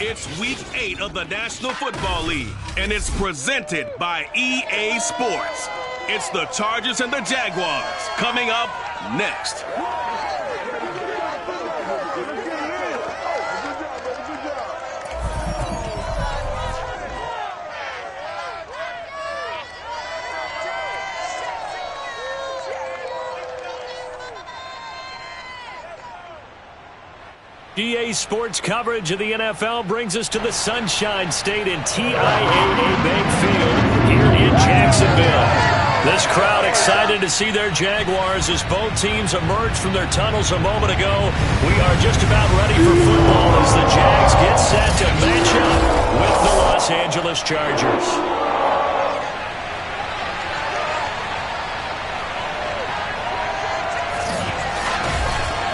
It's Week 8 of the National Football League, and it's presented by EA Sports. It's the Chargers and the Jaguars coming up next. EA Sports coverage of the NFL brings us to the Sunshine State in TIAA Bank Field here in Jacksonville. This crowd excited to see their Jaguars as both teams emerged from their tunnels a moment ago. We are just about ready for football as the Jags get set to match up with the Los Angeles Chargers.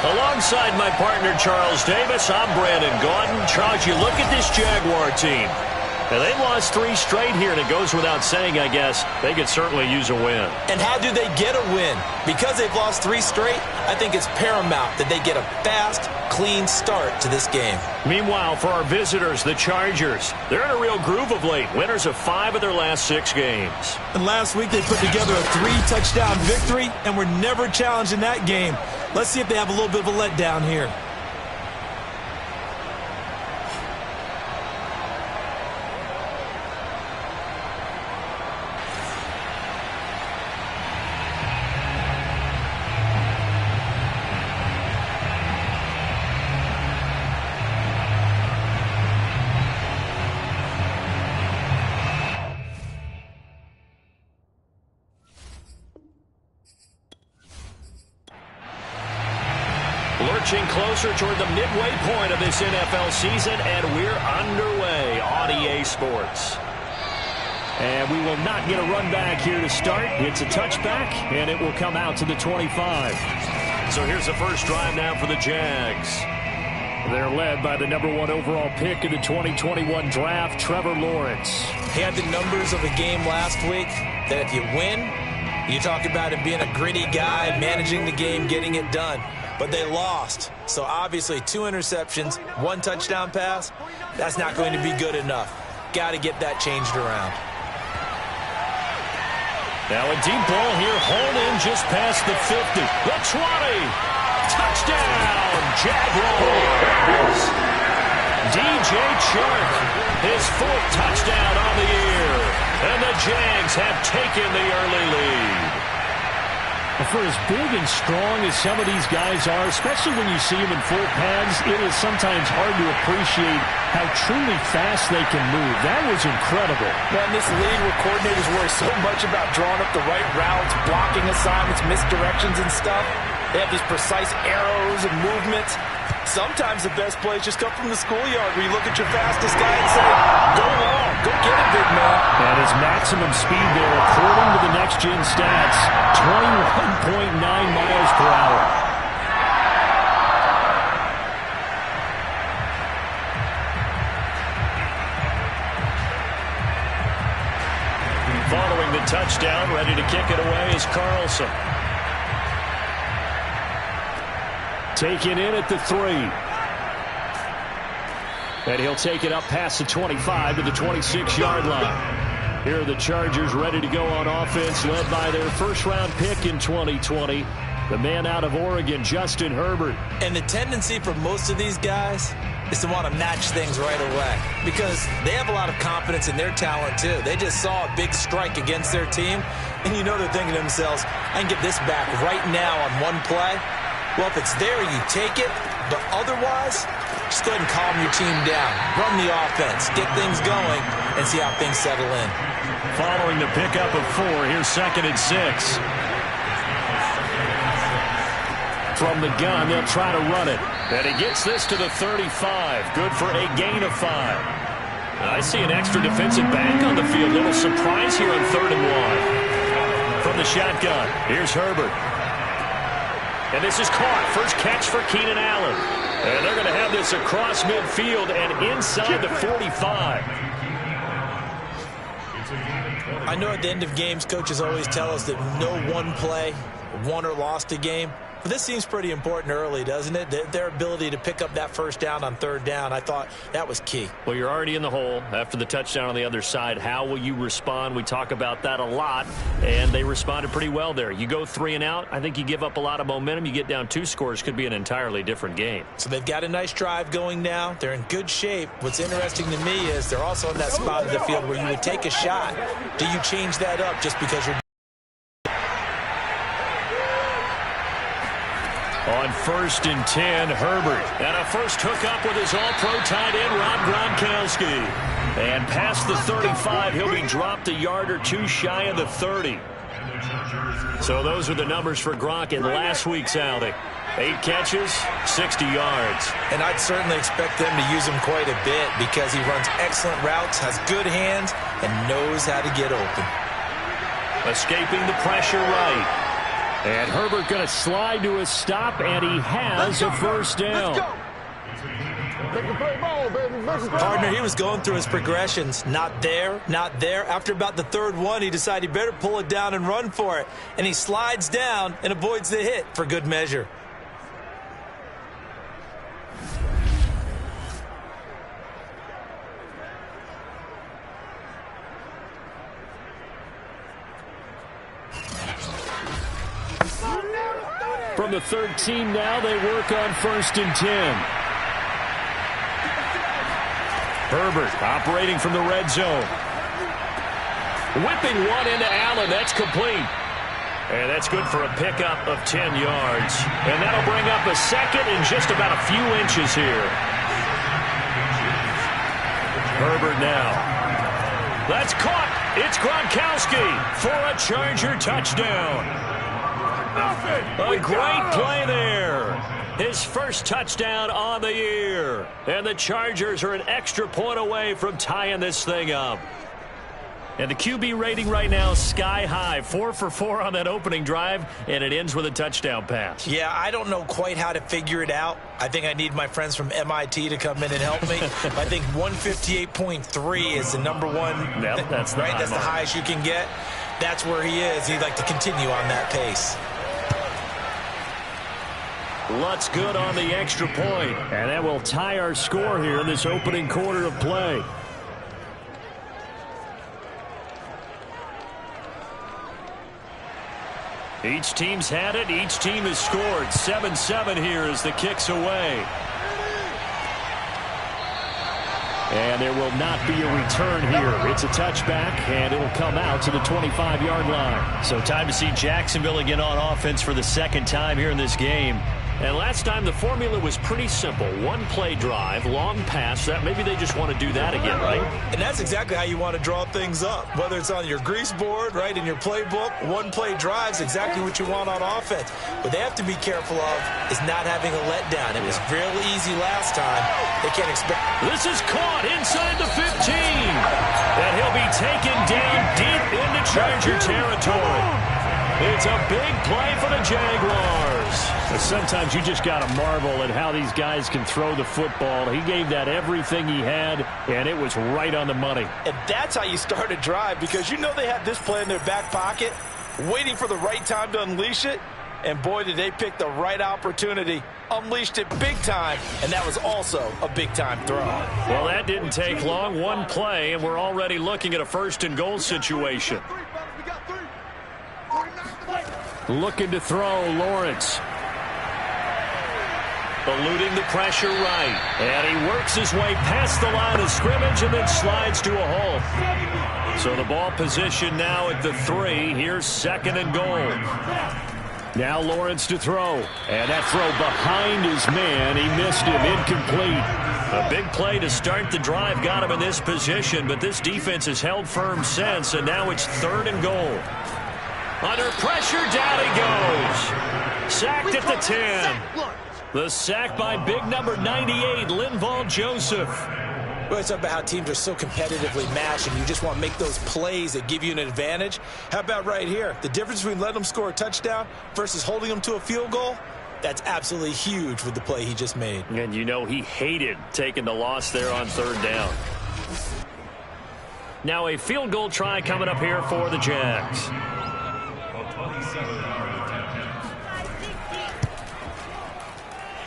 Alongside my partner, Charles Davis, I'm Brandon Gaudin. Charles, you look at this Jaguar team. And they've lost 3 straight here, and it goes without saying, I guess, they could certainly use a win. And how do they get a win? Because they've lost 3 straight, I think it's paramount that they get a fast, clean start to this game. Meanwhile, for our visitors, the Chargers, they're in a real groove of late. Winners of 5 of their last 6 games. And last week they put together a 3-touchdown victory, and were never challenged in that game. Let's see if they have a little bit of a letdown here. Lurching closer toward the midway point of this NFL season, and we're underway on EA Sports. And we will not get a run back here to start. It's a touchback, and it will come out to the 25. So here's the first drive now for the Jags. They're led by the #1 overall pick in the 2021 draft, Trevor Lawrence. He had the numbers of a game last week that if you win, you talk about him being a gritty guy, managing the game, getting it done. But they lost. So obviously 2 interceptions, 1 touchdown pass, that's not going to be good enough. Got to get that changed around. Now a deep ball here, hauled in just past the 50. The 20. Touchdown, Jaguars. DJ Chark, his 4th touchdown on the year. And the Jags have taken the early lead. For as big and strong as some of these guys are, especially when you see them in full pads, it is sometimes hard to appreciate how truly fast they can move. That was incredible. Well, in this league where coordinators worry so much about drawing up the right routes, blocking assignments, misdirections and stuff, they have these precise arrows and movements. Sometimes the best plays just come from the schoolyard where you look at your fastest guy and say, go long, go get it, big man. And his maximum speed there, according to the next-gen stats, 21.9 miles per hour. Following the touchdown, ready to kick it away is Carlson. Taken in at the 3. And he'll take it up past the 25 to the 26-yard line. Here are the Chargers ready to go on offense, led by their first-round pick in 2020, the man out of Oregon, Justin Herbert. And the tendency for most of these guys is to want to match things right away because they have a lot of confidence in their talent, too. They just saw a big strike against their team, and you know they're thinking to themselves, I can get this back right now on one play. Well, if it's there, you take it. But otherwise, just go ahead and calm your team down. Run the offense. Get things going and see how things settle in. Following the pickup of 4, here's 2nd and 6. From the gun, they'll try to run it. And he gets this to the 35. Good for a gain of 5. I see an extra defensive back on the field. Little surprise here on 3rd and 1. From the shotgun, here's Herbert. And this is caught. First catch for Keenan Allen. And they're going to have this across midfield and inside the 45. I know at the end of games, coaches always tell us that no one play won or lost a game. This seems pretty important early, doesn't it? Their ability to pick up that first down on third down, I thought that was key. Well, you're already in the hole after the touchdown on the other side. How will you respond? We talk about that a lot, and they responded pretty well there. You go 3 and out, I think you give up a lot of momentum. You get down 2 scores, could be an entirely different game. So they've got a nice drive going now. They're in good shape. What's interesting to me is they're also in that spot of the field where you would take a shot. Do you change that up just because you're... On 1st and 10, Herbert. And a first hookup with his all-pro tight end, Rob Gronkowski. And past the 35, he'll be dropped a yard or 2 shy of the 30. So those are the numbers for Gronk in last week's outing. 8 catches, 60 yards. And I'd certainly expect them to use him quite a bit because he runs excellent routes, has good hands, and knows how to get open. Escaping the pressure right. And Herbert going to slide to a stop, and he has a first down. Partner, he was going through his progressions. Not there, not there. After about the 3rd one, he decided he better pull it down and run for it. And he slides down and avoids the hit for good measure. From the 13 now, they work on 1st and 10. Herbert operating from the red zone. Whipping one into Allen. That's complete. And that's good for a pickup of 10 yards. And that'll bring up a second in just about a few inches here. Herbert now. That's caught. It's Gronkowski for a Charger touchdown. A great play there. His first touchdown on the year. And the Chargers are an extra point away from tying this thing up. And the QB rating right now, sky high. 4 for 4 on that opening drive, and it ends with a touchdown pass. Yeah, I don't know quite how to figure it out. I think I need my friends from MIT to come in and help me. I think 158.3 is the number one. Yep, that's the right. That's the highest you can get. That's where he is. He'd like to continue on that pace. Lutz good on the extra point. And that will tie our score here in this opening quarter of play. Each team's had it. Each team has scored. 7-7 here as the kick's away. And there will not be a return here. It's a touchback, and it'll come out to the 25-yard line. So time to see Jacksonville again on offense for the 2nd time here in this game. And last time the formula was pretty simple. 1-play drive, long pass. That maybe they just want to do that again, right? And that's exactly how you want to draw things up. Whether it's on your grease board, right, in your playbook, 1-play drive's exactly what you want on offense. What they have to be careful of is not having a letdown. It was real easy last time. They can't expect... This is caught inside the 15. And he'll be taken down deep into Charger territory. It's a big play for the Jaguars. Sometimes you just got to marvel at how these guys can throw the football. He gave that everything he had, and it was right on the money. And that's how you start a drive, because you know they have this play in their back pocket, waiting for the right time to unleash it. And boy, did they pick the right opportunity. Unleashed it big time, and that was also a big-time throw. Well, that didn't take long. 1 play, and we're already looking at a 1st and goal situation. Looking to throw, Lawrence. Eluding the pressure right. And he works his way past the line of scrimmage and then slides to a halt. So the ball position now at the 3. Here's 2nd and goal. Now Lawrence to throw. And that throw behind his man. He missed him. Incomplete. A big play to start the drive got him in this position, but this defense has held firm since, and now it's 3rd and goal. Under pressure, down he goes. Sacked at the 10. The sack by big number 98, Linval Joseph. Well, it's about how teams are so competitively matched, and you just want to make those plays that give you an advantage. How about right here? The difference between letting them score a touchdown versus holding them to a field goal, that's absolutely huge with the play he just made. And you know he hated taking the loss there on 3rd down. Now a field goal try coming up here for the Jags.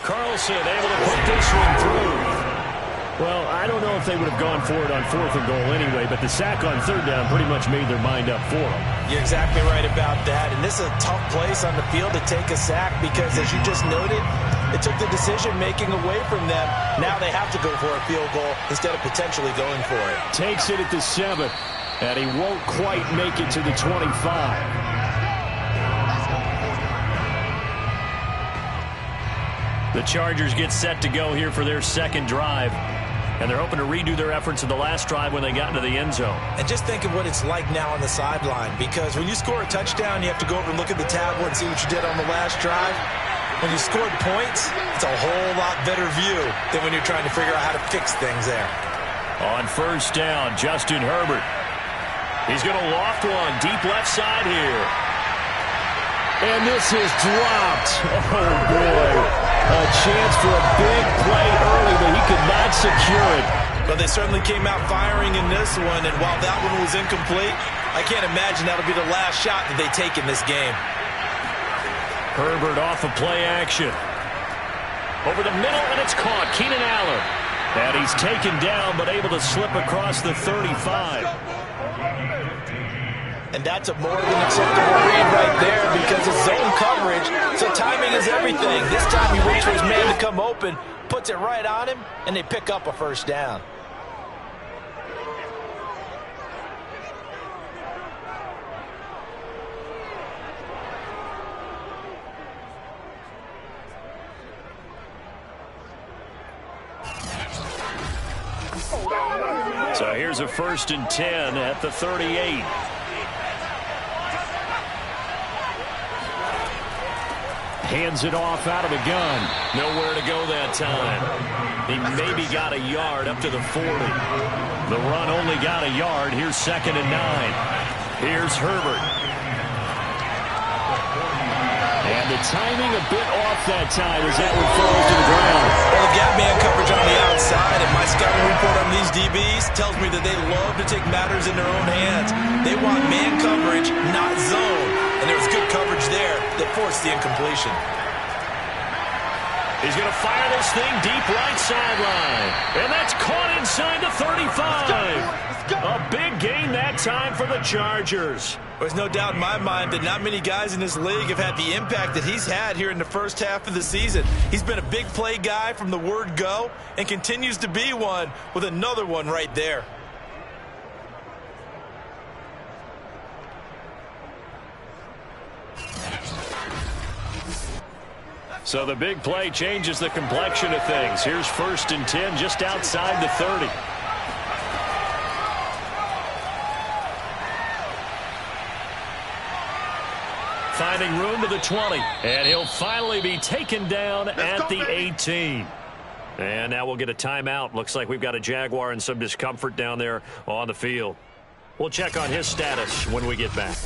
Carlson able to put this one through. Well, I don't know if they would have gone for it on 4th and goal anyway, but the sack on 3rd down pretty much made their mind up for them. You're exactly right about that, and this is a tough place on the field to take a sack because, as you just noted, it took the decision-making away from them. Now they have to go for a field goal instead of potentially going for it. Takes it at the 7, and he won't quite make it to the 25. The Chargers get set to go here for their second drive. And they're hoping to redo their efforts in the last drive when they got into the end zone. And just think of what it's like now on the sideline. Because when you score a touchdown, you have to go over and look at the tablet and see what you did on the last drive. When you scored points, it's a whole lot better view than when you're trying to figure out how to fix things there. On 1st down, Justin Herbert. He's going to loft one deep left side here. And this is dropped. Oh, boy. A chance for a big play early, but he could not secure it. But they certainly came out firing in this one, and while that one was incomplete, I can't imagine that'll be the last shot that they take in this game. Herbert off of play action. Over the middle, and it's caught. Keenan Allen. And he's taken down, but able to slip across the 35. And that's a more than acceptable read right there because it's zone coverage, so timing is everything. This time he waits for his man to come open, puts it right on him, and they pick up a 1st down. So here's a 1st and 10 at the 38. Hands it off out of the gun. Nowhere to go that time. He maybe got a yard up to the 40. The run only got a yard. Here's 2nd and 9. Here's Herbert. And the timing a bit off that time as that one falls to the ground. Well, they've got man coverage on the outside, and my scouting report on these DBs tells me that they love to take matters in their own hands. They want man coverage, not zone. And there was good coverage there that forced the incompletion. He's going to fire this thing deep right sideline. And that's caught inside the 35. A big gain that time for the Chargers. There's no doubt in my mind that not many guys in this league have had the impact that he's had here in the first half of the season. He's been a big play guy from the word go and continues to be one with another one right there. So the big play changes the complexion of things. Here's 1st and 10 just outside the 30. Finding room to the 20. And he'll finally be taken down at the 18. And now we'll get a timeout. Looks like we've got a Jaguar and some discomfort down there on the field. We'll check on his status when we get back.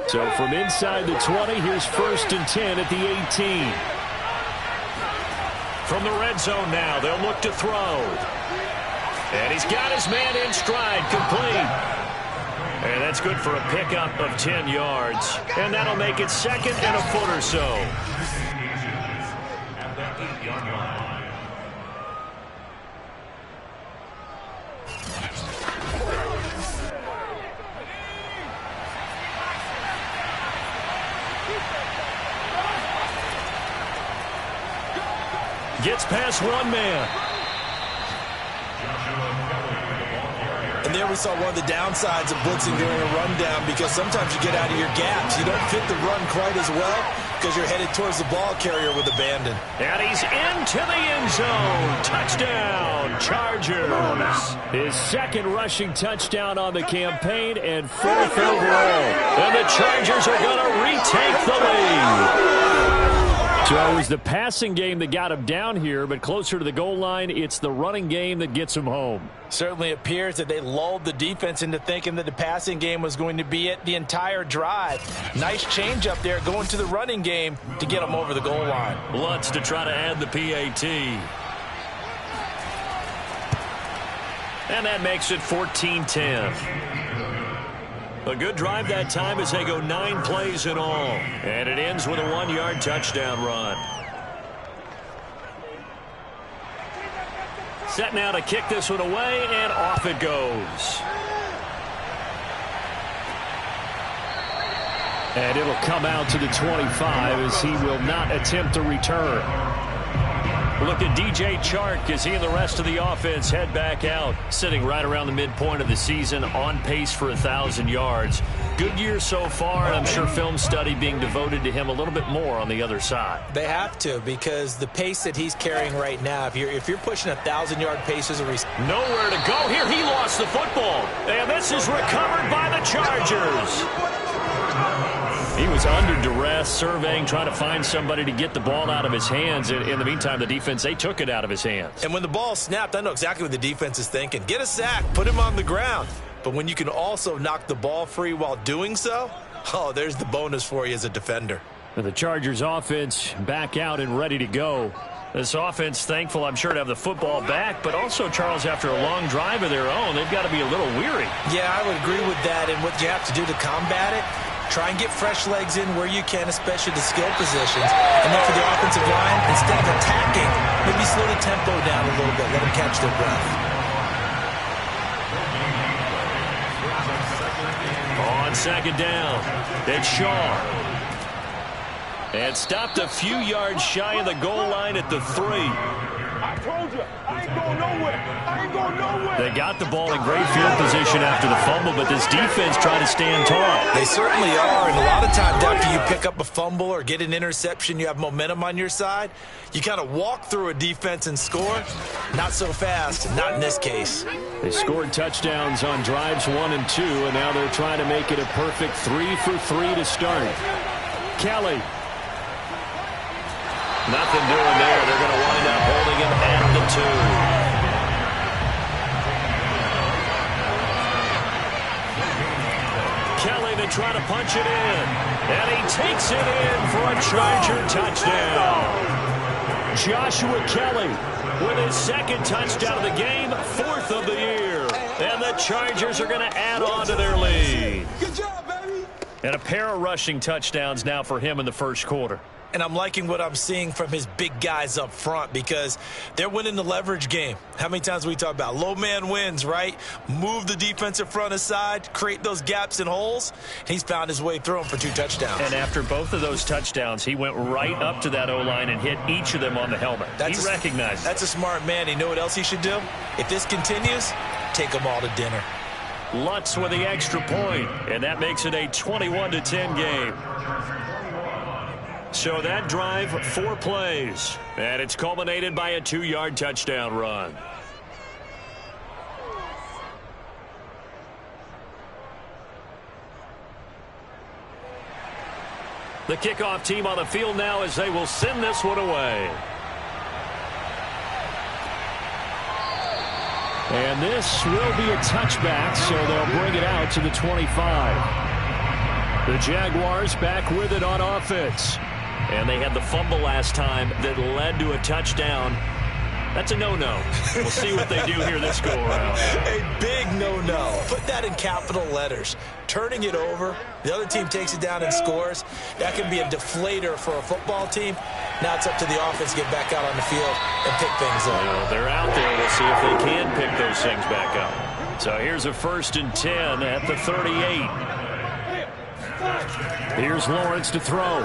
So from inside the 20, here's 1st and 10 at the 18. From the red zone now, they'll look to throw. And he's got his man in stride, complete. And that's good for a pickup of 10 yards. And that'll make it 2nd and a foot or so. Gets past one man. And there we saw one of the downsides of blitzing during a rundown because sometimes you get out of your gaps. You don't fit the run quite as well because you're headed towards the ball carrier with abandon. And he's into the end zone. Touchdown, Chargers. His 2nd rushing touchdown on the campaign and 4th overall. And the Chargers are going to retake the lead. So it was the passing game that got him down here, but closer to the goal line, it's the running game that gets him home. Certainly appears that they lulled the defense into thinking that the passing game was going to be it the entire drive. Nice change up there going to the running game to get them over the goal line. Lutz to try to add the PAT. And that makes it 14-10. A good drive that time as they go 9 plays in all. And it ends with a 1-yard touchdown run. Set now to kick this one away, and off it goes. And it'll come out to the 25 as he will not attempt to return. Look at DJ Chark as he and the rest of the offense head back out, sitting right around the midpoint of the season, on pace for 1,000 yards. Good year so far, and I'm sure film study being devoted to him a little bit more on the other side. They have to, because the pace that he's carrying right now, if you're pushing 1,000-yard paces, nowhere to go here. He lost the football, and this is recovered by the Chargers. He was under duress, surveying, trying to find somebody to get the ball out of his hands. In the meantime, the defense, they took it out of his hands. And when the ball snapped, I know exactly what the defense is thinking. Get a sack, put him on the ground. But when you can also knock the ball free while doing so, oh, there's the bonus for you as a defender. And the Chargers offense back out and ready to go. This offense, thankful, I'm sure, to have the football back, but also, Charles, after a long drive of their own, they've got to be a little weary. Yeah, I would agree with that. And what you have to do to combat it, try and get fresh legs in where you can, especially the skill positions. And then for the offensive line, instead of attacking, maybe slow the tempo down a little bit. Let them catch their breath. On second down, it's Shaw. And stopped a few yards shy of the goal line at the 3. I told you, I ain't going nowhere. I ain't going nowhere. They got the ball in great field position after the fumble, but this defense tried to stand tall. They certainly are, and a lot of times after you pick up a fumble or get an interception, you have momentum on your side. You kind of walk through a defense and score. Not so fast, not in this case. They scored touchdowns on drives 1 and 2, and now they're trying to make it a perfect 3 for 3 to start. Kelly. Nothing doing there. They're going to wind up holding him at the 2. Kelly, they try to punch it in. And he takes it in for a Charger touchdown. Joshua Kelly with his 2nd touchdown of the game, 4th of the year. And the Chargers are going to add on to their lead. Good job, baby. And a pair of rushing touchdowns now for him in the first quarter. And I'm liking what I'm seeing from his big guys up front because they're winning the leverage game. How many times we talk about low man wins, right? Move the defensive front aside, create those gaps and holes. He's found his way through them for 2 touchdowns. And after both of those touchdowns, he went right up to that O-line and hit each of them on the helmet. He recognized That's a smart man. You know what else he should do? If this continues, take them all to dinner. Lutz with the extra point, and that makes it a 21-10 game. So that drive, 4 plays, and it's culminated by a 2-yard touchdown run. The kickoff team on the field now as they will send this one away. And this will be a touchback, so they'll bring it out to the 25. The Jaguars back with it on offense. And they had the fumble last time that led to a touchdown. That's a no-no. We'll see what they do here this go-around. A big no-no. Put that in capital letters. Turning it over, the other team takes it down and scores. That can be a deflator for a football team. Now it's up to the offense to get back out on the field and pick things up. Well, they're out there. We'll see if they can pick those things back up. So here's a 1st and 10 at the 38. Here's Lawrence to throw.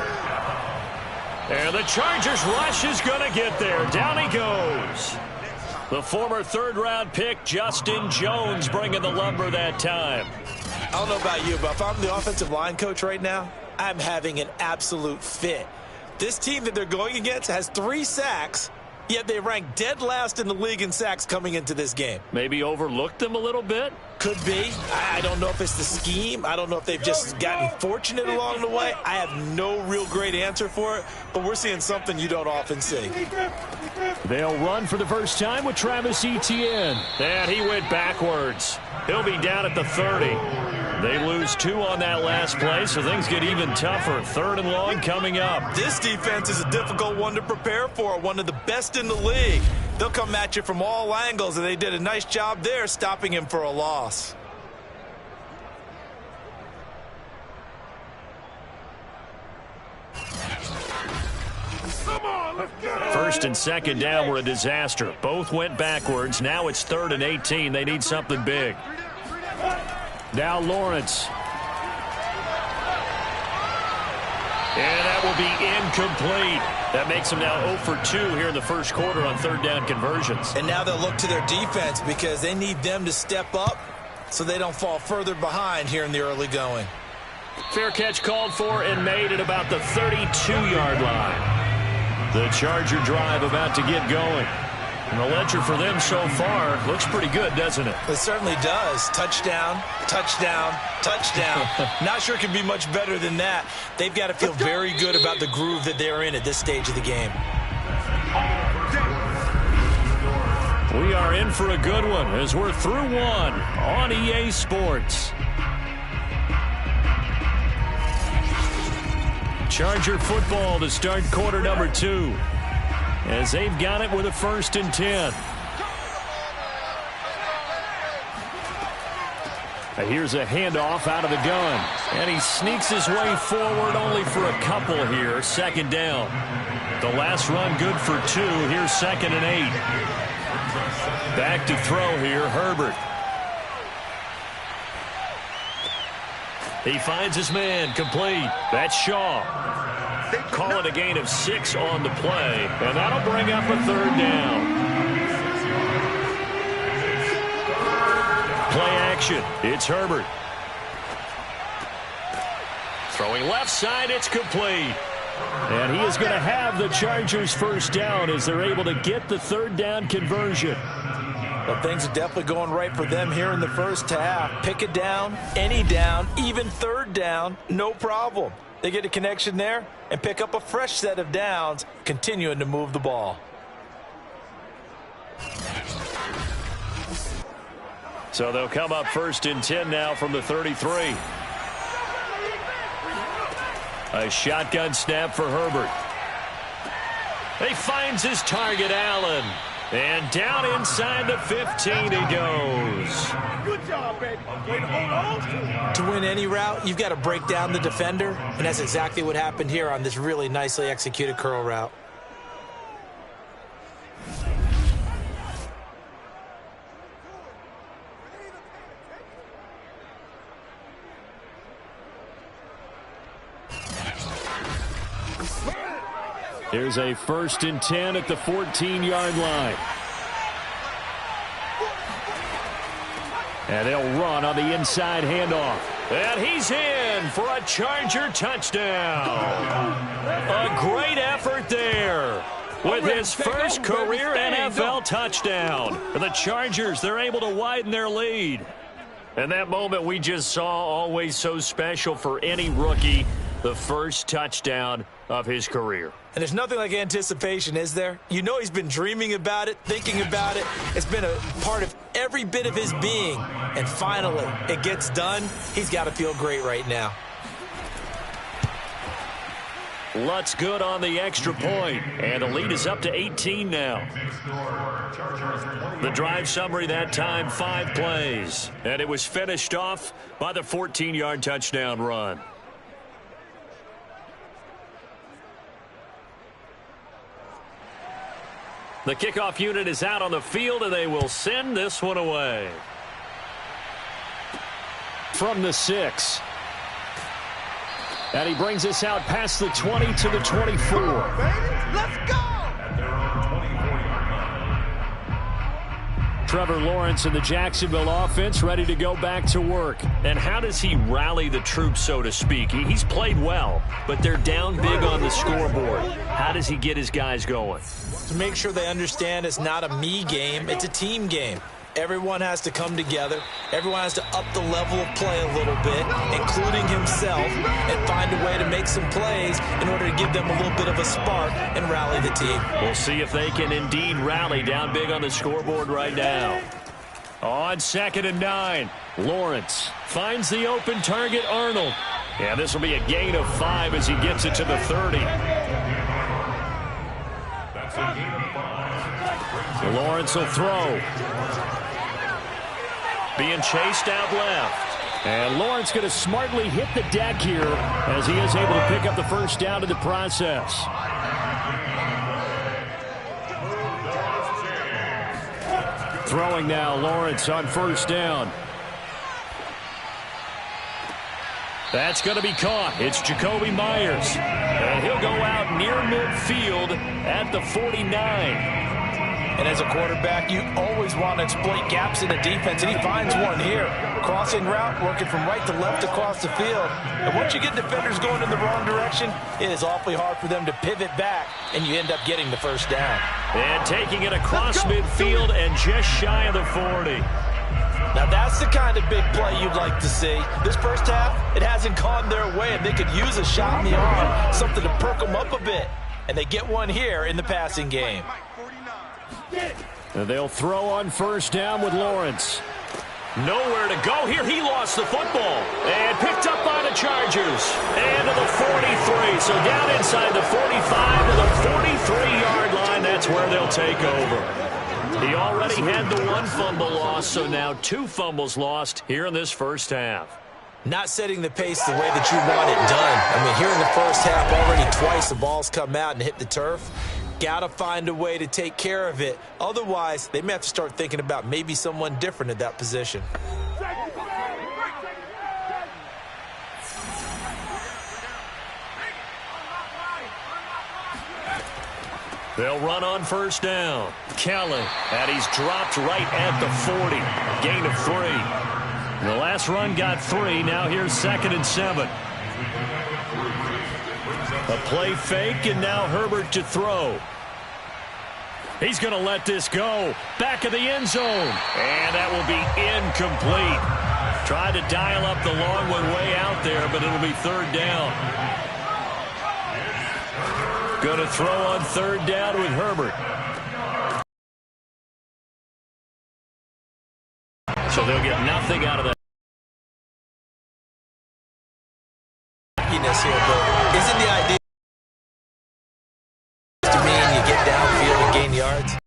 And the Chargers rush is going to get there. Down he goes. The former 3rd-round pick, Justin Jones, bringing the lumber that time. I don't know about you, but if I'm the offensive line coach right now, I'm having an absolute fit. This team that they're going against has 3 sacks, yet they rank dead last in the league in sacks coming into this game. Maybe overlooked them a little bit? Could be. I don't know if it's the scheme. I don't know if they've just gotten fortunate along the way. I have no real great answer for it, but we're seeing something you don't often see. They'll run for the first time with Travis Etienne. And he went backwards. He'll be down at the 30. They lose 2 on that last play, so things get even tougher. 3rd and long coming up. This defense is a difficult one to prepare for, one of the best in the league. They'll come at you from all angles, and they did a nice job there stopping him for a loss. First and second down were a disaster. Both went backwards. Now it's 3rd and 18. They need something big. Now Lawrence. And that will be incomplete. That makes them now 0 for 2 here in the first quarter on 3rd down conversions. And now they'll look to their defense because they need them to step up so they don't fall further behind here in the early going. Fair catch called for and made at about the 32-yard line. The Charger drive about to get going. And the ledger for them so far looks pretty good, doesn't it? It certainly does. Touchdown, touchdown, touchdown. Not sure it can be much better than that. They've got to feel very good about the groove that they're in at this stage of the game. We are in for a good one as we're through one on EA Sports. Charger football to start quarter number 2. As they've got it with a 1st and 10. Here's a handoff out of the gun. And he sneaks his way forward only for a couple here. 2nd down. The last run good for 2. Here's 2nd and 8. Back to throw here, Herbert. He finds his man, complete. That's Shaw. Call it a gain of 6 on the play, and that'll bring up a 3rd down. Play action. It's Herbert. Throwing left side, it's complete. And he is going to have the Chargers' 1st down as they're able to get the 3rd down conversion. Well, things are definitely going right for them here in the first half. Pick it down, any down, even 3rd down, no problem. They get a connection there and pick up a fresh set of downs, continuing to move the ball. So they'll come up 1st and 10 now from the 33. A shotgun snap for Herbert. He finds his target, Allen. And down inside the 15 he goes. Good job, baby. Way to hold on. To win any route, you've got to break down the defender, and that's exactly what happened here on this really nicely executed curl route. Here's a 1st and 10 at the 14-yard line. And they'll run on the inside handoff. And he's in for a Charger touchdown. A great effort there with his first career NFL touchdown. The Chargers, they're able to widen their lead. And that moment we just saw, always so special for any rookie, the first touchdown of his career. And there's nothing like anticipation, is there? You know he's been dreaming about it, thinking about it. It's been a part of every bit of his being. And finally, it gets done. He's got to feel great right now. Lutz good on the extra point, and the lead is up to 18 now. The drive summary that time, 5 plays, and it was finished off by the 14-yard touchdown run. The kickoff unit is out on the field, and they will send this one away. From the 6. And he brings us out past the 20 to the 24. Let's go! Trevor Lawrence and the Jacksonville offense ready to go back to work. And how does he rally the troops, so to speak? He's played well, but they're down big on the scoreboard. How does he get his guys going? To make sure they understand it's not a me game, it's a team game. Everyone has to come together. Everyone has to up the level of play a little bit, including himself, and find a way to make some plays in order to give them a little bit of a spark and rally the team. We'll see if they can indeed rally down big on the scoreboard right now. On 2nd and 9, Lawrence finds the open target, Arnold. And this will be a gain of 5 as he gets it to the 30. Lawrence will throw. Being chased out left. And Lawrence going to smartly hit the deck here as he is able to pick up the first down in the process. Throwing now, Lawrence on first down. That's going to be caught. It's Jakobi Meyers. And he'll go out near midfield at the 49. And as a quarterback, you always want to exploit gaps in the defense, and he finds one here. Crossing route, working from right to left across the field. And once you get defenders going in the wrong direction, it is awfully hard for them to pivot back, and you end up getting the first down. And taking it across midfield and just shy of the 40. Now that's the kind of big play you'd like to see. This first half, it hasn't gone their way, and they could use a shot in the arm, something to perk them up a bit. And they get one here in the passing game. And they'll throw on first down with Lawrence. Nowhere to go here. He lost the football. And picked up by the Chargers. And to the 43. So down inside the 45 to the 43-yard line. That's where they'll take over. He already had the one fumble loss, so now 2 fumbles lost here in this first half. Not setting the pace the way that you want it done. I mean, here in the first half, already twice the ball's come out and hit the turf. Got to find a way to take care of it. Otherwise, they may have to start thinking about maybe someone different at that position. They'll run on first down. Kellen, and he's dropped right at the 40. Gain of 3. The last run got 3. Now here's 2nd and 7. A play fake, and now Herbert to throw. He's going to let this go. Back of the end zone. And that will be incomplete. Tried to dial up the long one way out there, but it'll be 3rd down. Going to throw on 3rd down with Herbert. So they'll get nothing out of that. Here, but isn't the idea to mean you get downfield and gain yards?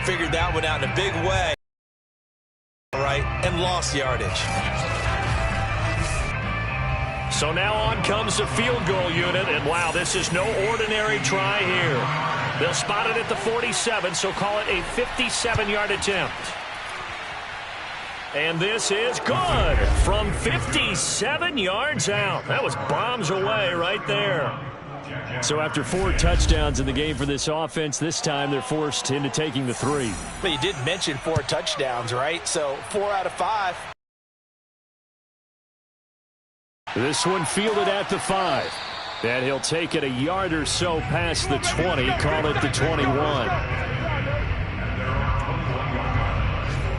Figured that one out in a big way, right, and lost yardage. So now on comes the field goal unit, and wow, this is no ordinary try here. They'll spot it at the 47, so call it a 57-yard attempt. And this is good from 57 yards out. That was bombs away right there. So after 4 touchdowns in the game for this offense, this time they're forced into taking the 3. But you did mention 4 touchdowns, right? So 4 out of 5. This one fielded at the 5. And he'll take it a yard or so past the 20, call it the 21.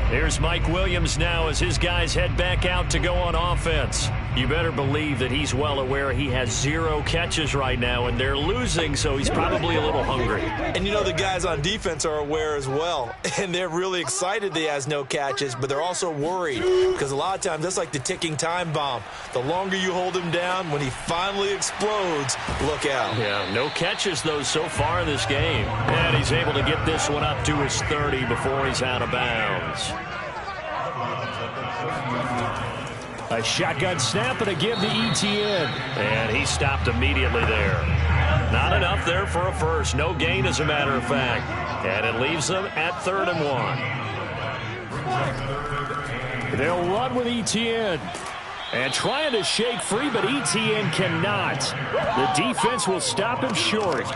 Here's Mike Williams now as his guys head back out to go on offense. You better believe that he's well aware he has 0 catches right now, and they're losing, so he's probably a little hungry. And you know the guys on defense are aware as well, and they're really excited that he has no catches, but they're also worried because a lot of times that's like the ticking time bomb. The longer you hold him down, when he finally explodes, look out. Yeah, no catches, though, so far in this game. And he's able to get this one up to his 30 before he's out of bounds. A shotgun snap and a give to Etienne. And he stopped immediately there. Not enough there for a first. No gain, as a matter of fact. And it leaves them at 3rd and 1. They'll run with Etienne. And trying to shake free, but Etienne cannot. The defense will stop him short.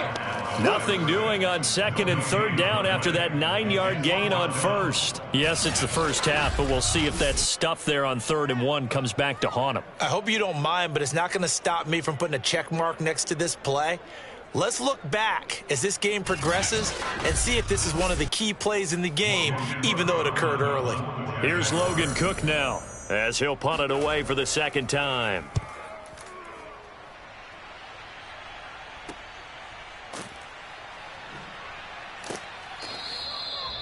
Nothing doing on 2nd and 3rd down after that 9-yard gain on 1st. Yes, it's the first half, but we'll see if that stuff there on 3rd and 1 comes back to haunt him. I hope you don't mind, but it's not going to stop me from putting a check mark next to this play. Let's look back as this game progresses and see if this is one of the key plays in the game, even though it occurred early. Here's Logan Cook now as he'll punt it away for the 2nd time.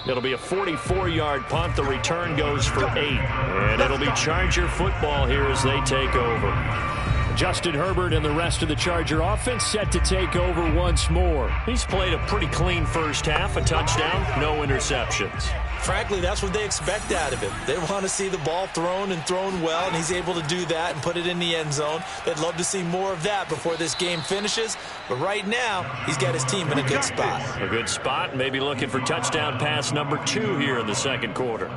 It'll be a 44-yard punt. The return goes for 8. And it'll be Charger football here as they take over. Justin Herbert and the rest of the Charger offense set to take over once more. He's played a pretty clean first half, a touchdown, no interceptions. Frankly, that's what they expect out of him. They want to see the ball thrown and thrown well, and he's able to do that and put it in the end zone. They'd love to see more of that before this game finishes. But right now, he's got his team in a good spot. A good spot, maybe looking for touchdown pass number 2 here in the second quarter.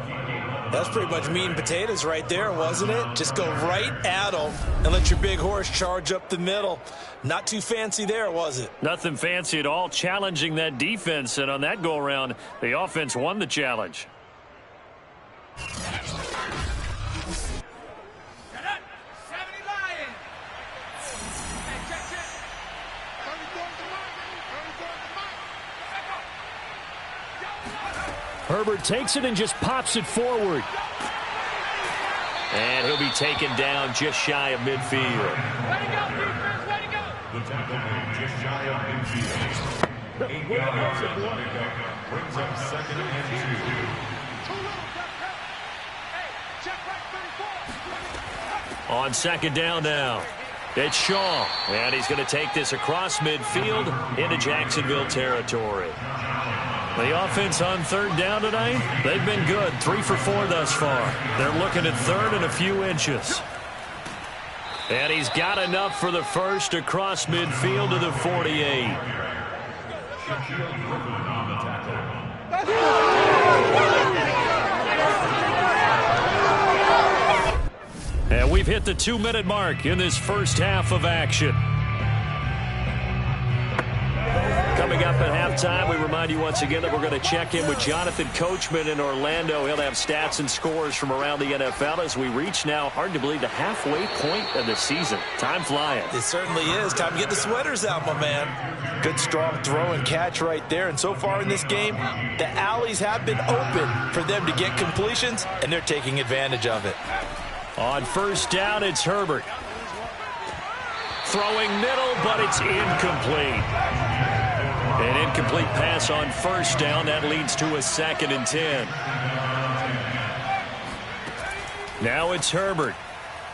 That's pretty much meat and potatoes right there, wasn't it? Just go right at them and let your big horse charge up the middle. Not too fancy there, was it? Nothing fancy at all, challenging that defense, and on that go-around, the offense won the challenge. Herbert takes it and just pops it forward. And he'll be taken down just shy of midfield. Way to go, defense, way to go. The tackle just shy of midfield. 8 yards of the pickup brings up 2nd and 2. On 2nd down now, it's Shaw. And he's going to take this across midfield into Jacksonville territory. The offense on 3rd down tonight, they've been good. 3 for 4 thus far. They're looking at 3rd and a few inches. And he's got enough for the first across midfield to the 48. And we've hit the 2-minute mark in this first half of action. Coming up at halftime, we remind you once again that we're going to check in with Jonathan Coachman in Orlando. He'll have stats and scores from around the NFL as we reach now, hard to believe, the halfway point of the season. Time flying. It certainly is. Time to get the sweaters out, my man. Good strong throw and catch right there. And so far in this game, the alleys have been open for them to get completions, and they're taking advantage of it. On 1st down, it's Herbert. Throwing middle, but it's incomplete. An incomplete pass on 1st down. That leads to a 2nd and 10. Now it's Herbert.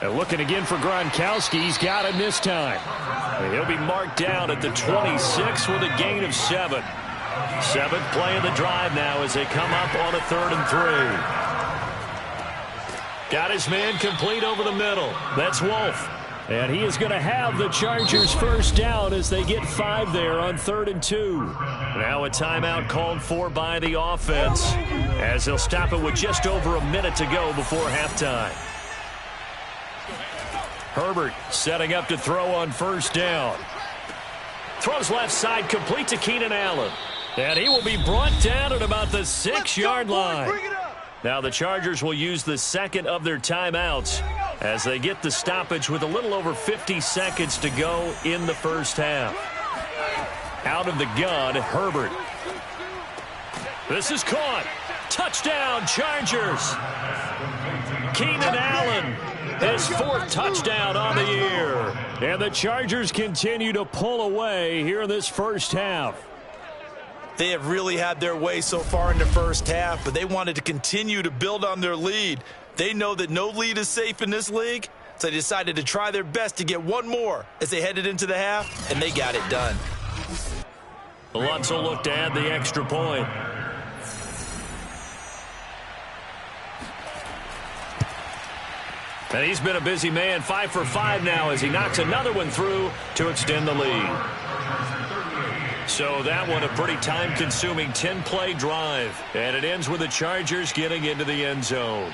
And looking again for Gronkowski. He's got him this time. And he'll be marked down at the 26 with a gain of 7. 7th play of the drive now as they come up on a 3rd and 3. Got his man complete over the middle. That's Wolf. And he is going to have the Chargers 1st down as they get 5 there on 3rd and 2. Now a timeout called for by the offense as they'll stop it with just over a minute to go before halftime. Herbert setting up to throw on 1st down. Throws left side complete to Keenan Allen. And he will be brought down at about the 6-yard line. Now the Chargers will use the 2nd of their timeouts as they get the stoppage with a little over 50 seconds to go in the first half. Out of the gun, Herbert. This is caught. Touchdown, Chargers. Keenan Allen, his 4th touchdown on the year. And the Chargers continue to pull away here in this first half. They have really had their way so far in the first half, but they wanted to continue to build on their lead. They know that no lead is safe in this league, so they decided to try their best to get one more as they headed into the half, and they got it done. Lutz will look to add the extra point. And he's been a busy man, 5 for 5 now as he knocks another one through to extend the lead. So that one a pretty time-consuming 10-play drive. And it ends with the Chargers getting into the end zone.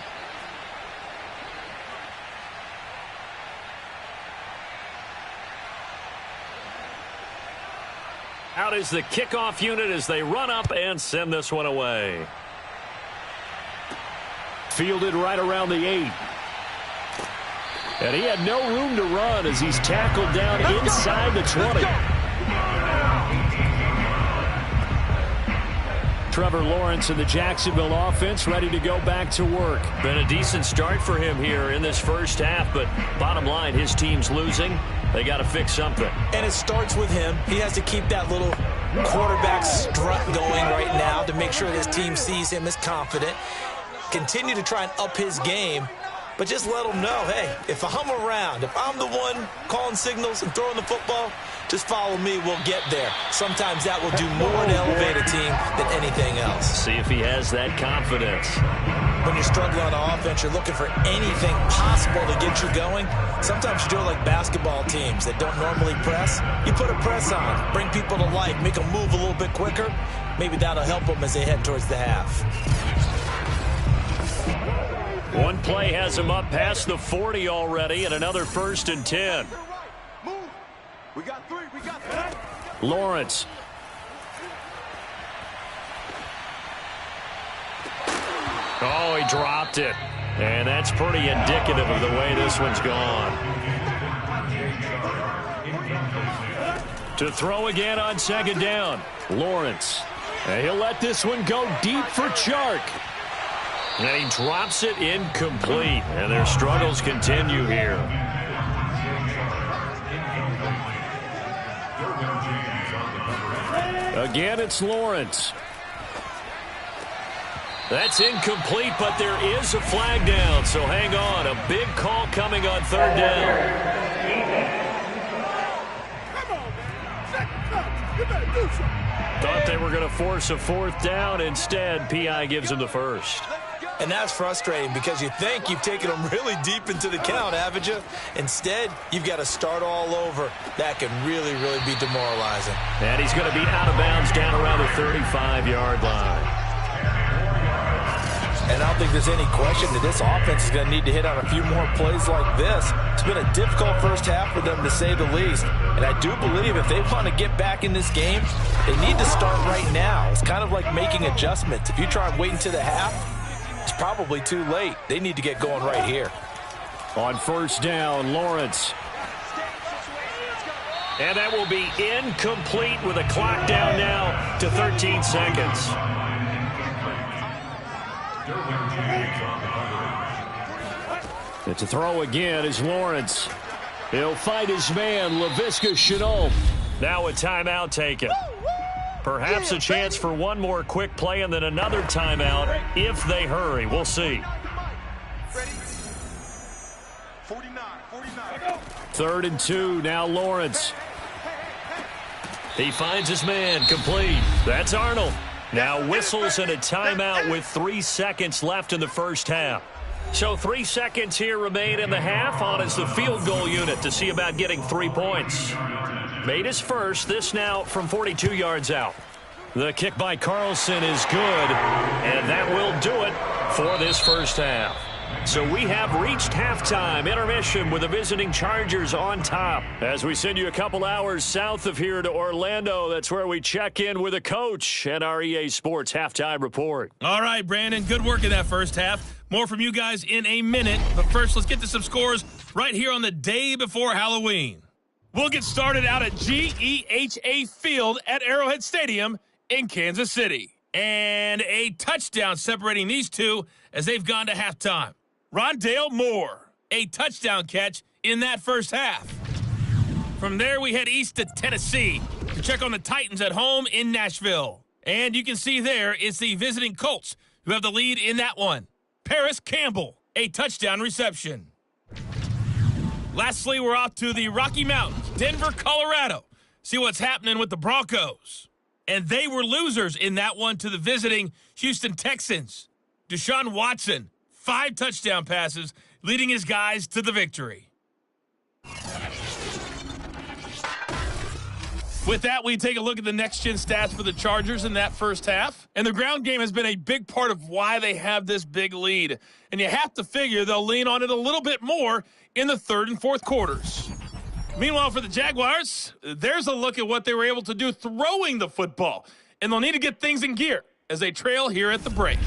Out is the kickoff unit as they run up and send this one away. Fielded right around the 8. And he had no room to run as he's tackled down inside the 20. Trevor Lawrence and the Jacksonville offense ready to go back to work. Been a decent start for him here in this first half, but bottom line, his team's losing. They got to fix something. And it starts with him. He has to keep that little quarterback strut going right now to make sure his team sees him as confident. Continue to try and up his game, but just let him know, hey, if I'm around, if I'm the one calling signals and throwing the football, Just follow me, we'll get there. Sometimes that will do more to elevate a team than anything else. See if he has that confidence. When you're struggling on offense, you're looking for anything possible to get you going. Sometimes you do it like basketball teams that don't normally press. You put a press on, bring people to life, make them move a little bit quicker. Maybe that'll help them as they head towards the half. One play has him up past the 40 already, and another 1st and 10. We got three. Lawrence. Oh, he dropped it. And that's pretty indicative of the way this one's gone. To throw again on 2nd down. Lawrence. And he'll let this one go deep for Chark. And he drops it incomplete. And their struggles continue here. Again, it's Lawrence. That's incomplete, but there is a flag down, so hang on. A big call coming on 3rd down. Thought they were going to force a 4th down. Instead, P.I. gives him the 1st. And that's frustrating because you think you've taken them really deep into the count, haven't you? Instead, you've got to start all over. That can really, really be demoralizing. And he's going to be out of bounds down around the 35-yard line. And I don't think there's any question that this offense is going to need to hit on a few more plays like this. It's been a difficult first half for them, to say the least. And I do believe if they want to get back in this game, they need to start right now. It's kind of like making adjustments. If you try and wait until the half, it's probably too late. They need to get going right here. On 1st down, Lawrence. And that will be incomplete with a clock down now to 13 seconds. And to throw again is Lawrence. He'll fight his man, Laviska Shenault. Now a timeout taken. Perhaps a chance for one more quick play and then another timeout if they hurry. We'll see. 3rd and 2, now Lawrence. He finds his man, complete. That's Arnold. Now whistles and a timeout with 3 seconds left in the first half. So 3 seconds here remain in the half. On is the field goal unit to see about getting 3 points. Made his first, this now from 42 yards out. The kick by Carlson is good, and that will do it for this first half. So we have reached halftime intermission with the visiting Chargers on top. As we send you a couple hours south of here to Orlando, that's where we check in with a coach and our EA Sports halftime report. All right, Brandon, good work in that first half. More from you guys in a minute. But first, let's get to some scores right here on the day before Halloween. We'll get started out at GEHA Field at Arrowhead Stadium in Kansas City. And a touchdown separating these two as they've gone to halftime. Rondale Moore, a touchdown catch in that first half. From there, we head east to Tennessee to check on the Titans at home in Nashville. And you can see there it's the visiting Colts who have the lead in that one. Paris Campbell, a touchdown reception. Lastly, we're off to the Rocky Mountains, Denver, Colorado. See what's happening with the Broncos. And they were losers in that one to the visiting Houston Texans. Deshaun Watson, 5 touchdown passes, leading his guys to the victory. With that, we take a look at the next-gen stats for the Chargers in that first half. And the ground game has been a big part of why they have this big lead. And you have to figure they'll lean on it a little bit more in the 3rd and 4th quarters. Meanwhile, for the Jaguars, there's a look at what they were able to do throwing the football. And they'll need to get things in gear as they trail here at the break.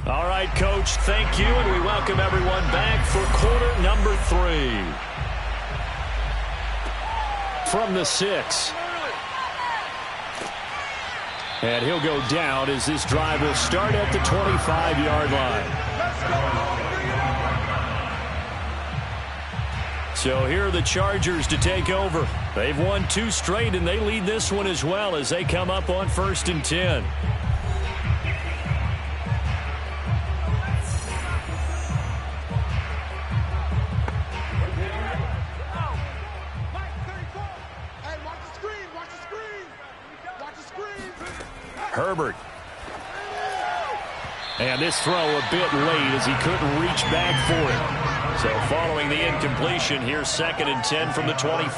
All right, Coach, thank you, and we welcome everyone back for quarter number 3. From the 6. And he'll go down as this drive will start at the 25-yard line. So here are the Chargers to take over. They've won 2 straight, and they lead this one as well as they come up on 1st and 10. Herbert. And this throw a bit late as he couldn't reach back for it. So following the incompletion, here's 2nd and 10 from the 25.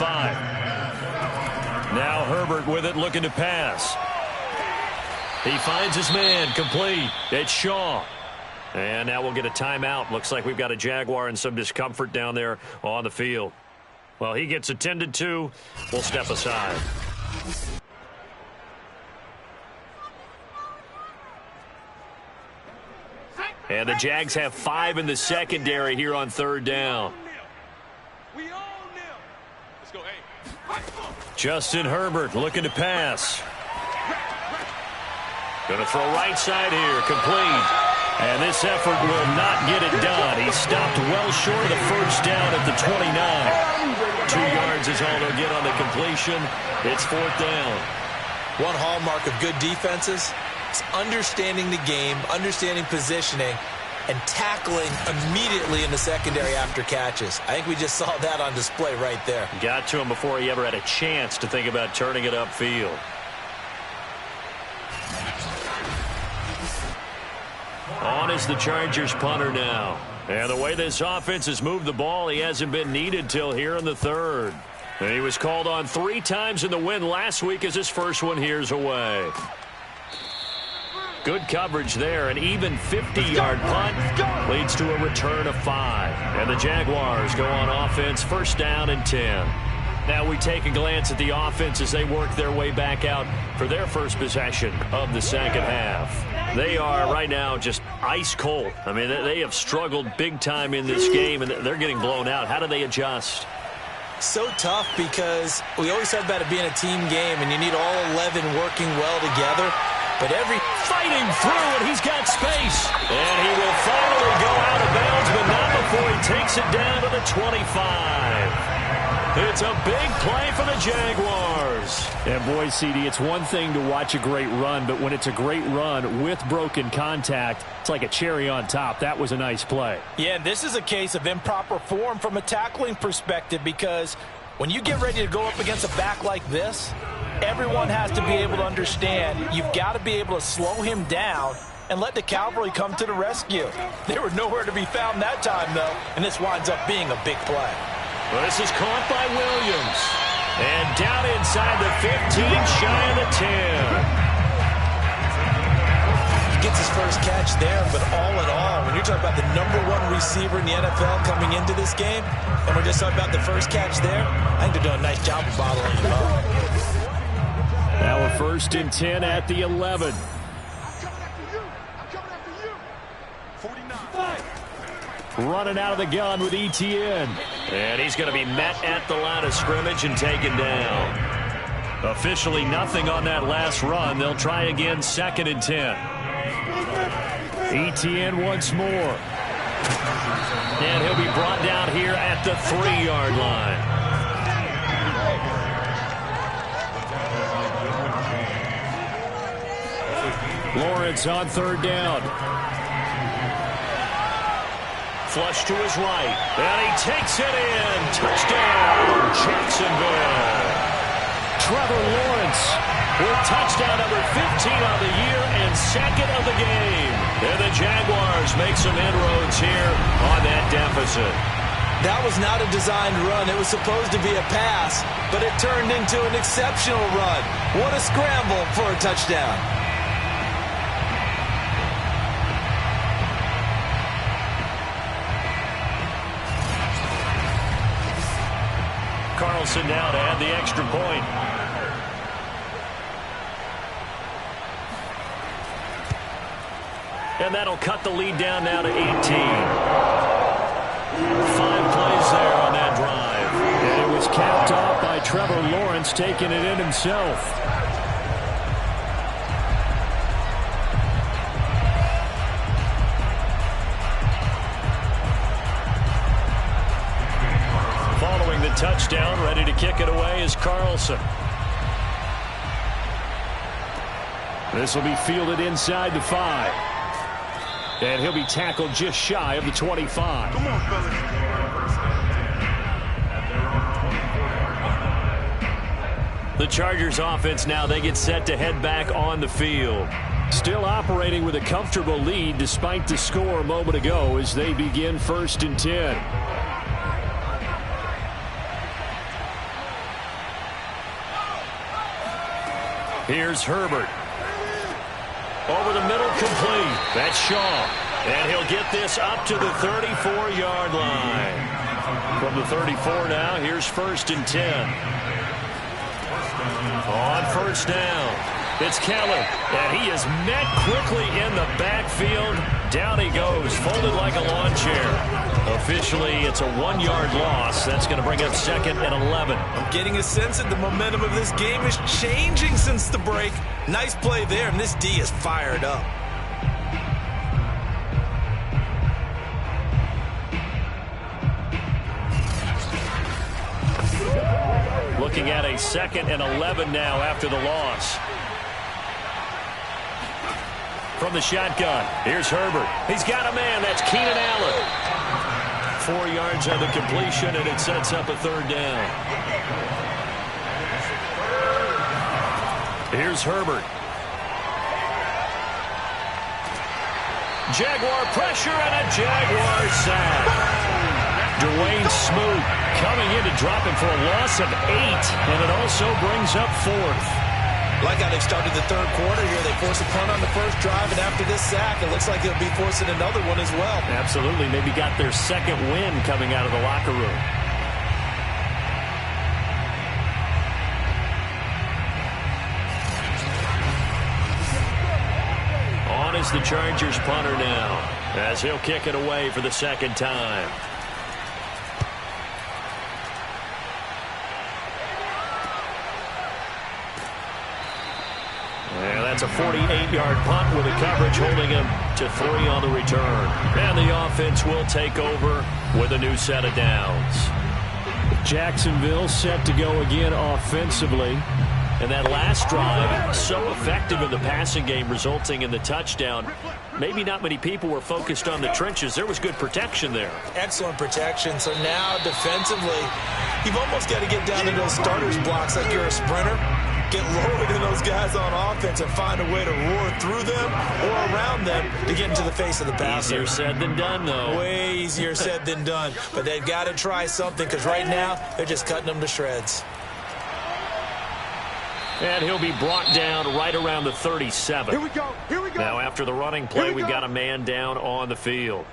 Now Herbert with it, looking to pass. He finds his man, complete. It's Shaw. And now we'll get a timeout. Looks like we've got a Jaguar in some discomfort down there on the field. Well, he gets attended to. We'll step aside. And the Jags have 5 in the secondary here on 3rd down. Justin Herbert looking to pass. Going to throw right side here, complete. And this effort will not get it done. He stopped well short of the 1st down at the 29. 2 yards is all they'll get on the completion. It's 4th down. One hallmark of good defenses is understanding the game, understanding positioning, and tackling immediately in the secondary after catches. I think we just saw that on display right there. Got to him before he ever had a chance to think about turning it upfield. On is the Chargers punter now. And the way this offense has moved the ball, he hasn't been needed till here in the 3rd. And he was called on 3 times in the win last week as his first one here's away. Good coverage there. An even 50-yard punt leads to a return of 5. And the Jaguars go on offense, 1st down and 10. Now we take a glance at the offense as they work their way back out for their first possession of the 2nd half. They are right now just ice cold. I mean, they have struggled big time in this game, and they're getting blown out. How do they adjust? So tough because we always talk about it being a team game, and you need all 11 working well together. But every fighting through, and he's got space. And he will finally go out of bounds, but not before he takes it down to the 25. It's a big play for the Jaguars. And boy, CD, it's one thing to watch a great run, but when it's a great run with broken contact, it's like a cherry on top. That was a nice play. Yeah, this is a case of improper form from a tackling perspective, because when you get ready to go up against a back like this, everyone has to be able to understand you've got to be able to slow him down and let the cavalry come to the rescue. They were nowhere to be found that time, though, and this winds up being a big play. Well, this is caught by Williams. And down inside the 15, shy of the 10. He gets his first catch there, but all in all, when you're talking about the #1 receiver in the NFL coming into this game, and we're just talking about the first catch there, I think they're doing a nice job of bottling him up. Now a 1st and 10 at the 11. Running out of the gun with ETN. And he's going to be met at the line of scrimmage and taken down. Officially nothing on that last run. They'll try again, 2nd and 10. ETN once more. And he'll be brought down here at the 3-yard line. Lawrence on 3rd down. Flush to his right, and he takes it in. Touchdown, Jacksonville. Trevor Lawrence with touchdown number 15 on the year and 2nd of the game. And the Jaguars make some inroads here on that deficit. That was not a designed run. It was supposed to be a pass, but it turned into an exceptional run. What a scramble for a touchdown. Carlson now to add the extra point. And that'll cut the lead down now to 18. 5 plays there on that drive. And it was capped off by Trevor Lawrence taking it in himself. Touchdown, ready to kick it away is Carlson. This will be fielded inside the 5. And he'll be tackled just shy of the 25. Come on, fellas. The Chargers offense now, they get set to head back on the field. Still operating with a comfortable lead despite the score a moment ago as they begin 1st and 10. Here's Herbert. Over the middle, complete. That's Shaw. And he'll get this up to the 34-yard line. From the 34 now, here's 1st and 10. On 1st down, it's Keller. And he is met quickly in the backfield. Down he goes, folded like a lawn chair. Officially, it's a 1-yard loss. That's going to bring up 2nd and 11. I'm getting a sense that the momentum of this game is changing since the break. Nice play there, and this D is fired up. Looking at a 2nd and 11 now after the loss. From the shotgun, here's Herbert. He's got a man. That's Keenan Allen. 4 yards on the completion, and it sets up a 3rd down. Here's Herbert. Jaguar pressure and a Jaguar sack. Dwayne Smoot coming in to drop him for a loss of 8, and it also brings up 4th. Like how they started the 3rd quarter here. They forced a punt on the first drive, and after this sack, it looks like they'll be forcing another one as well. Absolutely. Maybe got their 2nd win coming out of the locker room. On is the Chargers punter now, as he'll kick it away for the 2nd time. And that's a 48-yard punt with the coverage holding him to 3 on the return. And the offense will take over with a new set of downs. Jacksonville set to go again offensively. And that last drive, so effective in the passing game, resulting in the touchdown. Maybe not many people were focused on the trenches. There was good protection there. Excellent protection. So now defensively, you've almost got to get down to those starters blocks like you're a sprinter. Get lower than those guys on offense and find a way to roar through them or around them to get into the face of the passer. Easier said than done, though. Way easier said than done. But they've got to try something because right now they're just cutting them to shreds. And he'll be brought down right around the 37. Here we go. Here we go. Now, after the running play, we've got a man down on the field.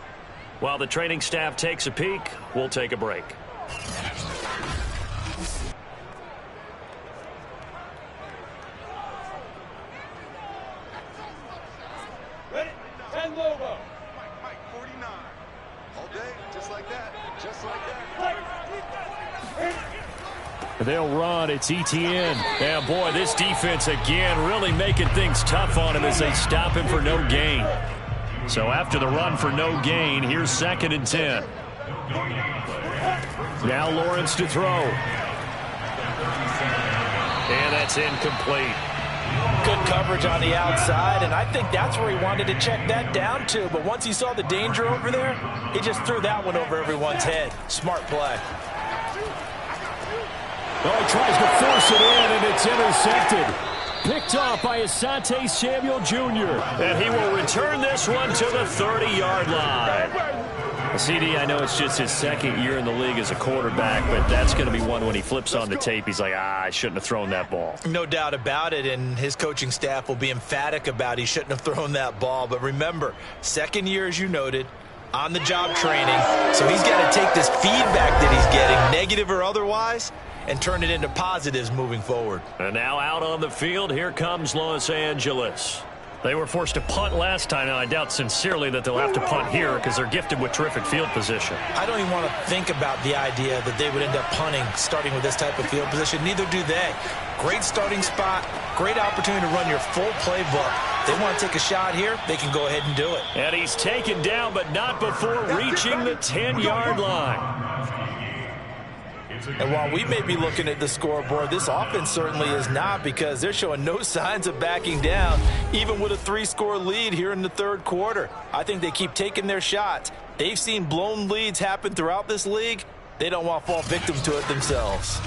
While the training staff takes a peek, we'll take a break. Ready? 10 logo. Mike, 49. All day, just like that. Just like that. They'll run. It's Etienne. Yeah, boy, this defense again really making things tough on him as they stop him for no gain. So after the run for no gain, here's 2nd and 10. Now Lawrence to throw. And that's incomplete. Good coverage on the outside, and I think that's where he wanted to check that down to. But once he saw the danger over there, he just threw that one over everyone's head. Smart play. Oh, he tries to force it in, and it's intercepted. Picked off by Asante Samuel Jr. And he will return this one to the 30-yard line. CD, I know it's just his 2nd year in the league as a quarterback, but that's going to be one when he flips on the tape. He's like, I shouldn't have thrown that ball. No doubt about it, and his coaching staff will be emphatic about he shouldn't have thrown that ball. But remember, 2nd year, as you noted, on-the-job training. So he's got to take this feedback that he's getting, negative or otherwise, and turn it into positives moving forward. And now out on the field, here comes Los Angeles. They were forced to punt last time, and I doubt sincerely that they'll have to punt here because they're gifted with terrific field position. I don't even want to think about the idea that they would end up punting starting with this type of field position. Neither do they. Great starting spot, great opportunity to run your full playbook. They want to take a shot here, they can go ahead and do it. And he's taken down, but not before reaching the 10-yard line. And while we may be looking at the scoreboard, this offense certainly is not, because they're showing no signs of backing down, even with a 3-score lead here in the 3rd quarter. I think they keep taking their shots. They've seen blown leads happen throughout this league. They don't want to fall victim to it themselves.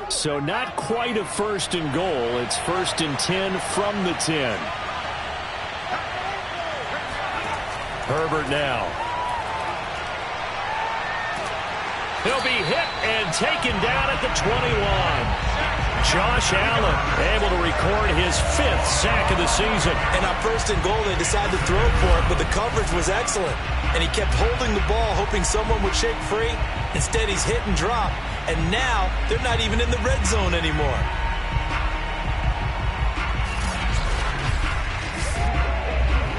So not quite a 1st and goal. It's 1st and 10 from the 10. Herbert now. He'll be hit and taken down at the 21. Josh Allen able to record his 5th sack of the season. And on 1st and goal, they decided to throw for it, but the coverage was excellent. And he kept holding the ball, hoping someone would shake free. Instead, he's hit and dropped. And now, they're not even in the red zone anymore.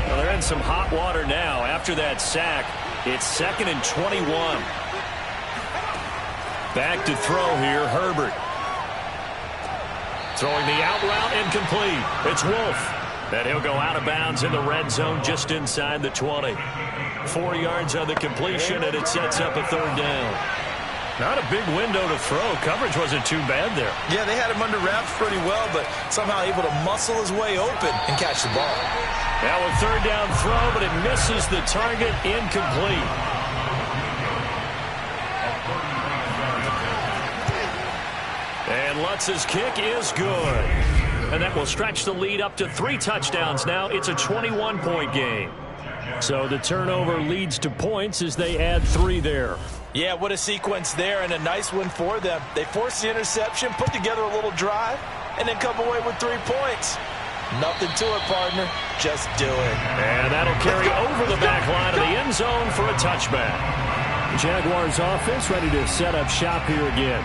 Well, they're in some hot water now. After that sack, it's 2nd and 21. Back to throw here, Herbert. Throwing the out route incomplete. It's Wolf. And he'll go out of bounds in the red zone just inside the 20. 4 yards on the completion, and it sets up a 3rd down. Not a big window to throw. Coverage wasn't too bad there. Yeah, they had him under wraps pretty well, but somehow able to muscle his way open and catch the ball. Now a 3rd down throw, but it misses the target, incomplete. And Lutz's kick is good. And that will stretch the lead up to 3 touchdowns now. It's a 21-point game. So the turnover leads to points as they add 3 there. Yeah, what a sequence there, and a nice one for them. They forced the interception, put together a little drive, and then come away with 3 points. Nothing to it, partner. Just do it. And that'll carry over the back line of the end zone for a touchback. Jaguars offense ready to set up shop here again.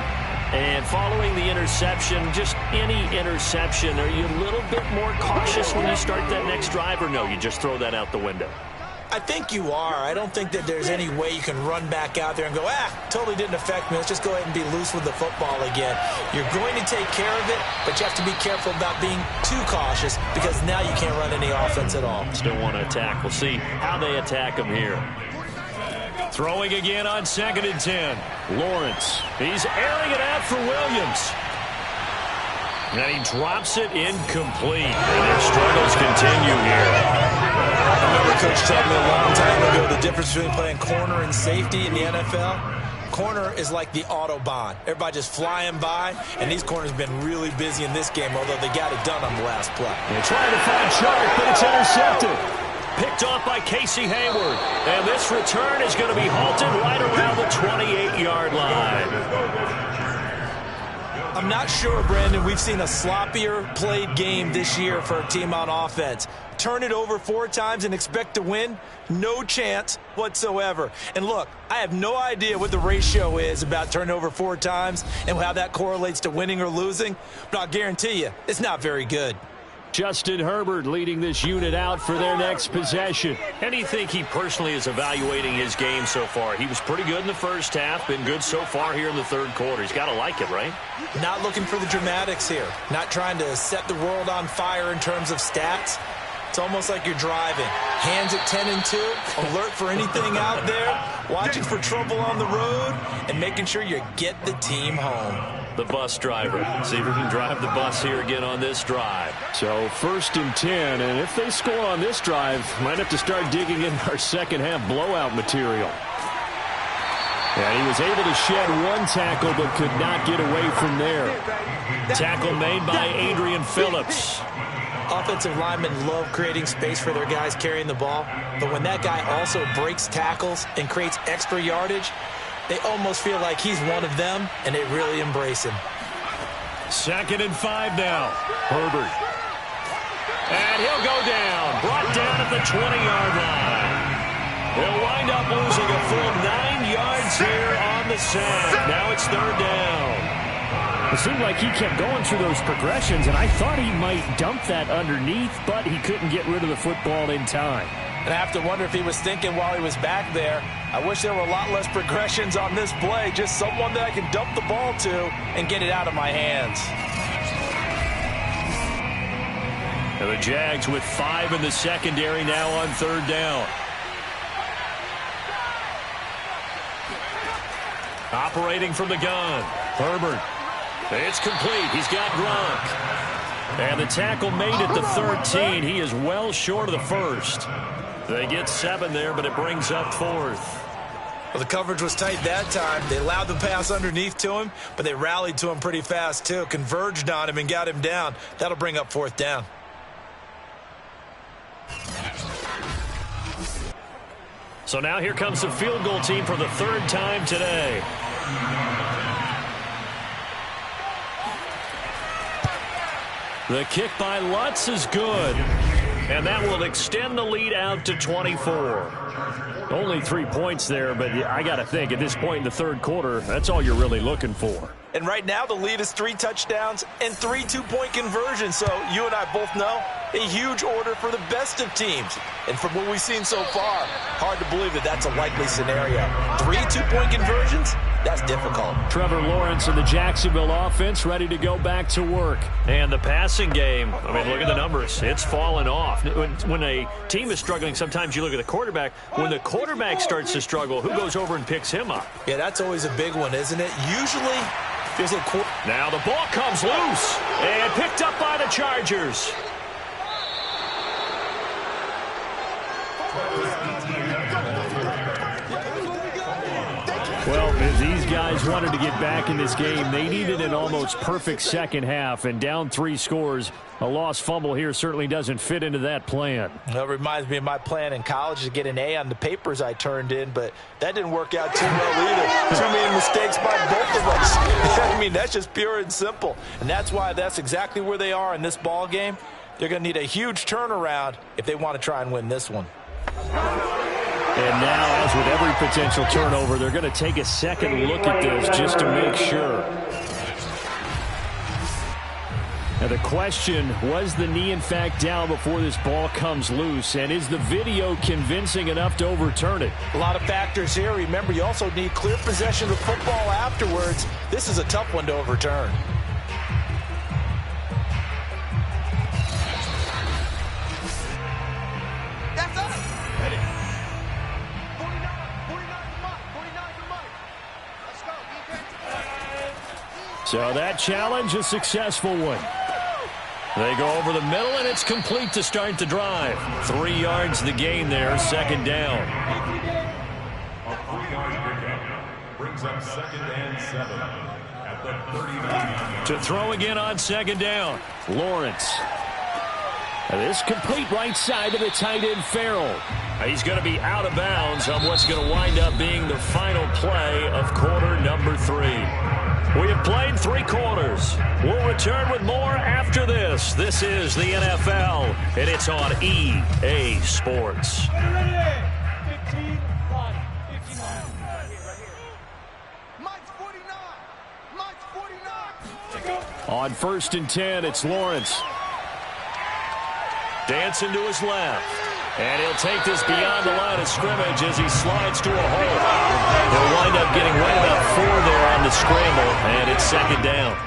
And following the interception, just any interception, are you a little bit more cautious when you start that next drive, or no, you just throw that out the window? I think you are. I don't think that there's any way you can run back out there and go, totally didn't affect me. Let's just go ahead and be loose with the football again. You're going to take care of it, but you have to be careful about being too cautious because now you can't run any offense at all. Still want to attack. We'll see how they attack him here. Throwing again on 2nd and 10. Lawrence. He's airing it out for Williams. And he drops it incomplete. And their struggles continue here. I remember Coach told me a long time ago the difference between playing corner and safety in the NFL. Corner is like the Autobahn. Everybody just flying by, and these corners have been really busy in this game, although they got it done on the last play. They're trying to find Chark, but it's intercepted. Picked off by Casey Hayward. And this return is going to be halted right around the 28-yard line. I'm not sure, Brandon, we've seen a sloppier played game this year for a team on offense. Turn it over 4 times and expect to win? No chance whatsoever. And look, I have no idea what the ratio is about turning over 4 times and how that correlates to winning or losing, but I'll guarantee you it's not very good. Justin Herbert leading this unit out for their next possession. And you think he personally is evaluating his game so far? He was pretty good in the first half, been good so far here in the 3rd quarter. He's got to like it, right? Not looking for the dramatics here. Not trying to set the world on fire in terms of stats. It's almost like you're driving. Hands at 10 and 2, alert for anything out there, watching for trouble on the road, and making sure you get the team home. The bus driver. See if we can drive the bus here again on this drive. So 1st and 10, and if they score on this drive, might have to start digging in our second half blowout material. And he was able to shed 1 tackle, but could not get away from there. Tackle made by Adrian Phillips. Offensive linemen love creating space for their guys carrying the ball, but when that guy also breaks tackles and creates extra yardage, they almost feel like he's one of them, and they really embrace him. 2nd and 5 now. Herbert. And he'll go down. Brought down at the 20-yard line. He'll wind up losing a full 9 yards here on the sack. Now it's 3rd down. It seemed like he kept going through those progressions, and I thought he might dump that underneath, but he couldn't get rid of the football in time. And I have to wonder if he was thinking while he was back there, I wish there were a lot less progressions on this play, just someone that I can dump the ball to and get it out of my hands. And the Jags with 5 in the secondary now on 3rd down. Operating from the gun, Herbert. It's complete. He's got Gronk. And the tackle made at the 13. He is well short of the 1st. They get 7 there, but it brings up 4th. Well, the coverage was tight that time. They allowed the pass underneath to him, but they rallied to him pretty fast, too. Converged on him and got him down. That'll bring up 4th down. So now here comes the field goal team for the 3rd time today. The kick by Lutz is good. And that will extend the lead out to 24. Only 3 points there, but I got to think at this point in the 3rd quarter, that's all you're really looking for. And right now the lead is 3 touchdowns and 3 two-point conversions. So you and I both know a huge order for the best of teams. And from what we've seen so far, hard to believe that that's a likely scenario. 3 two-point conversions? That's difficult. Trevor Lawrence and the Jacksonville offense ready to go back to work. And the passing game, I mean, look at the numbers. It's fallen off. When a team is struggling, sometimes you look at the quarterback. When the quarterback starts to struggle, who goes over and picks him up? Yeah, that's always a big one, isn't it? Usually, there's a... Now the ball comes loose and picked up by the Chargers. Well, if these guys wanted to get back in this game, they needed an almost perfect second half, and down 3 scores. A lost fumble here certainly doesn't fit into that plan. That reminds me of my plan in college to get an A on the papers I turned in, but that didn't work out too well either. Too many mistakes by both of us. I mean, that's just pure and simple. And that's why that's exactly where they are in this ball game. They're going to need a huge turnaround if they want to try and win this one. And now, as with every potential turnover, they're going to take a second look at this just to make sure. Now the question, was the knee in fact down before this ball comes loose? And is the video convincing enough to overturn it? A lot of factors here. Remember, you also need clear possession of football afterwards. This is a tough one to overturn. So that challenge, a successful one. They go over the middle, and it's complete to start the drive. 3 yards the gain there, 2nd down. A 3-yard pickup brings up 2nd and 7 at the 39. To throw again on 2nd down, Lawrence. This complete right side to the tight end, Farrell. He's going to be out of bounds on what's going to wind up being the final play of quarter number 3. We have played 3 quarters. We'll return with more after this. This is the NFL, and it's on EA Sports. On 1st and 10, it's Lawrence. Dancing to his left. And he'll take this beyond the line of scrimmage as he slides to a hole. He'll wind up getting right about 4 there on the scramble, and it's 2nd down.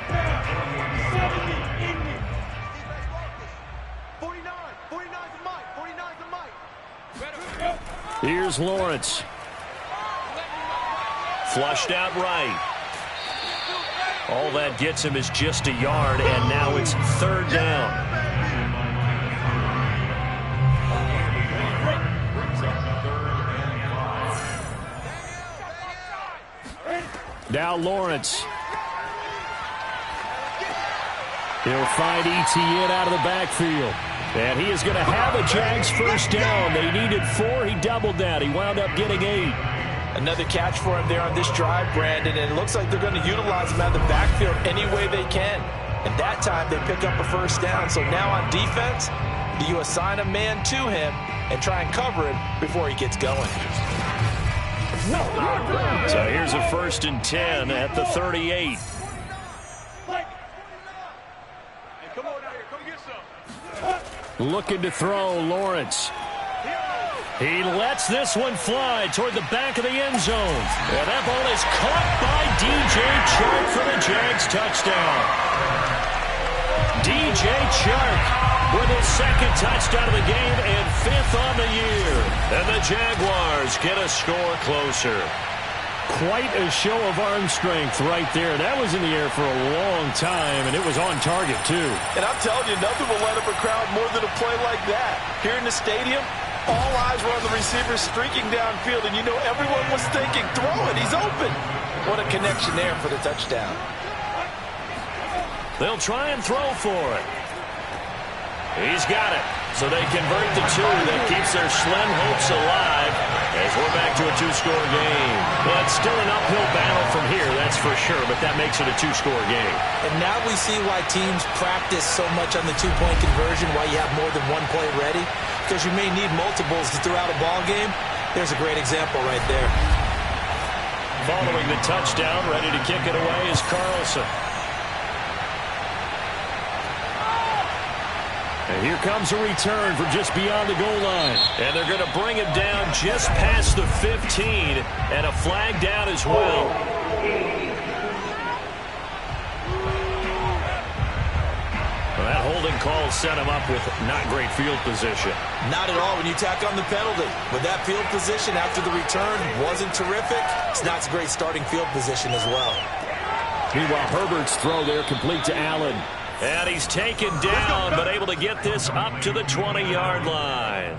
49's Here's Lawrence. Flushed out right. All that gets him is just a yard, and now it's 3rd down. Now Lawrence. He'll find Etienne out of the backfield. And he is going to have a Jags 1st down. They needed 4. He doubled that. He wound up getting 8. Another catch for him there on this drive, Brandon, and it looks like they're going to utilize him out of the backfield any way they can. And that time they pick up a 1st down. So now on defense, do you assign a man to him and try and cover him before he gets going? So here's a 1st and 10 at the 38. Looking to throw, Lawrence. He lets this one fly toward the back of the end zone. And that ball is caught by DJ Chark for the Jags touchdown. DJ Chark with his 2nd touchdown of the game and 5th on the year. And the Jaguars get a score closer. Quite a show of arm strength right there. That was in the air for a long time, and it was on target, too. And I'm telling you, nothing will light up a crowd more than a play like that. Here in the stadium, All eyes were on the receiver streaking downfield, and you know everyone was thinking, throw it, he's open. What a connection there for the touchdown. They'll try and throw for it. He's got it. So they convert the two. That keeps their slim hopes alive as we're back to a two-score game. Well, it's still an uphill battle from here, that's for sure, but that makes it a two-score game. And now we see why teams practice so much on the two-point conversion, why you have more than one play ready, because you may need multiples to throw out a ball game. There's a great example right there. Following the touchdown, ready to kick it away is Carlson. And here comes a return from just beyond the goal line. And they're going to bring it down just past the 15, and a flag down as well. Well, that holding call set him up with not great field position. Not at all when you tack on the penalty. With that field position after the return wasn't terrific, it's not a great starting field position as well. Meanwhile, Herbert's throw there complete to Allen. And he's taken down, but able to get this up to the 20-yard line.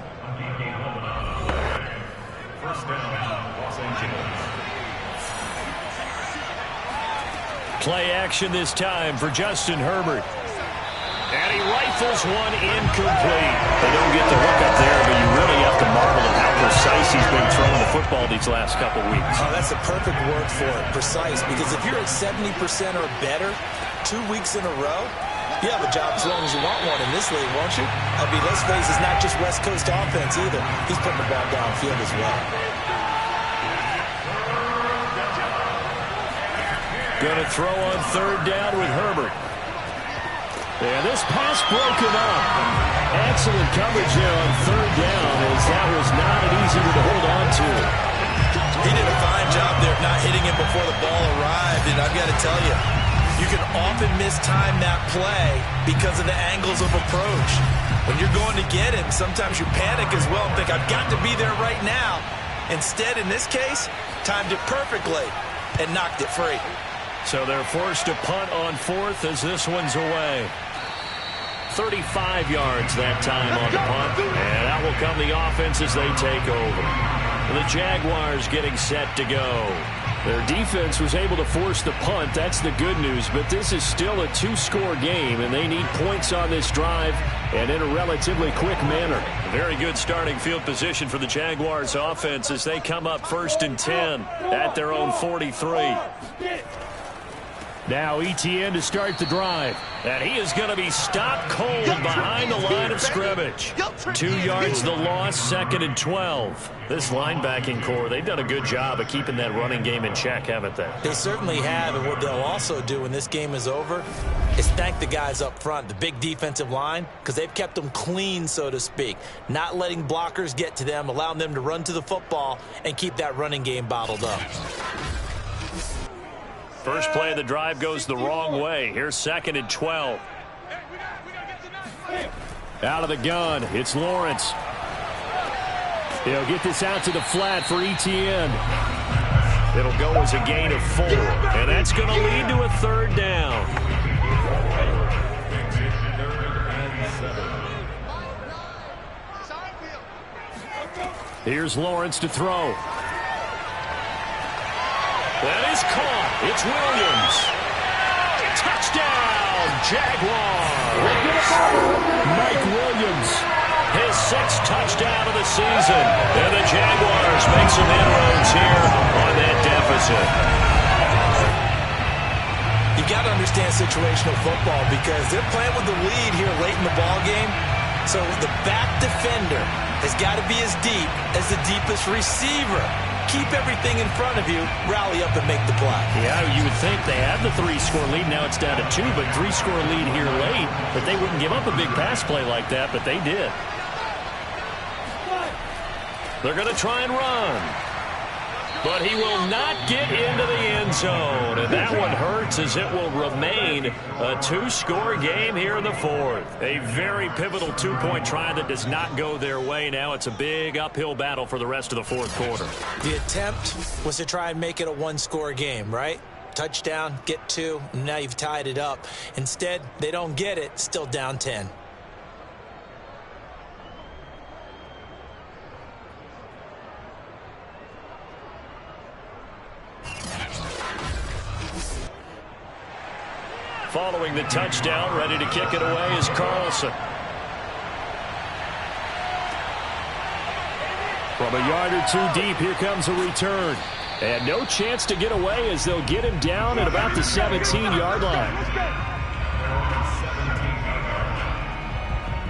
First down, Los Angeles. Play action this time for Justin Herbert. And he rifles one incomplete. They don't get the hook up there, but you really have to marvel at how precise he's been throwing the football these last couple weeks. Oh, that's the perfect word for it, precise, because if you're at 70% or better 2 weeks in a row, you have a job as long as you want one in this league, won't you? I mean, let's face it, it's not just West Coast offense either. He's putting the ball downfield as well. Going to throw on third down with Herbert. And this pass broken up. Excellent coverage there on third down, as that was not an easy one to hold on to. He did a fine job there of not hitting it before the ball arrived, and I've got to tell you, you can often mistime that play because of the angles of approach. When you're going to get him, sometimes you panic as well and think, I've got to be there right now. Instead, in this case, timed it perfectly and knocked it free. So they're forced to punt on fourth as this one's away. 35 yards that time on the punt, and out will come the offense as they take over. The Jaguars getting set to go. Their defense was able to force the punt. That's the good news, but this is still a two-score game, and they need points on this drive and in a relatively quick manner. Very good starting field position for the Jaguars offense as they come up 1st and 10 at their own 43. Now Etienne to start the drive. And he is going to be stopped cold behind the line of scrimmage. 2 yards the loss, 2nd and 12. This linebacking core, they've done a good job of keeping that running game in check, haven't they? They certainly have, and what they'll also do when this game is over is thank the guys up front, the big defensive line, because they've kept them clean, so to speak. Not letting blockers get to them, allowing them to run to the football and keep that running game bottled up. First play of the drive goes the wrong way. Here's 2nd and 12. Out of the gun, it's Lawrence. He'll get this out to the flat for Etienne. It'll go as a gain of 4, and that's going to lead to a 3rd down. Here's Lawrence to throw. That is caught. It's Williams. Touchdown, Jaguars. Mike Williams. His 6th touchdown of the season. And the Jaguars make some inroads here on that deficit. You got to understand situational football because they're playing with the lead here late in the ball game. So the back defender has got to be as deep as the deepest receiver. Keep everything in front of you, rally up and make the play. Yeah, you would think they had the 3-score lead. Now it's down to 2, but 3-score lead here late. But they wouldn't give up a big pass play like that, but they did. They're going to try and run. But he will not get into the end zone. And that one hurts as it will remain a 2-score game here in the 4th. A very pivotal 2-point try that does not go their way. Now it's a big uphill battle for the rest of the 4th quarter. The attempt was to try and make it a 1-score game, right? Touchdown, get 2, and now you've tied it up. Instead, they don't get it, still down 10. following the touchdown. Ready to kick it away is Carlson. From a yard or two deep, here comes a return. And no chance to get away as they'll get him down at about the 17-yard line.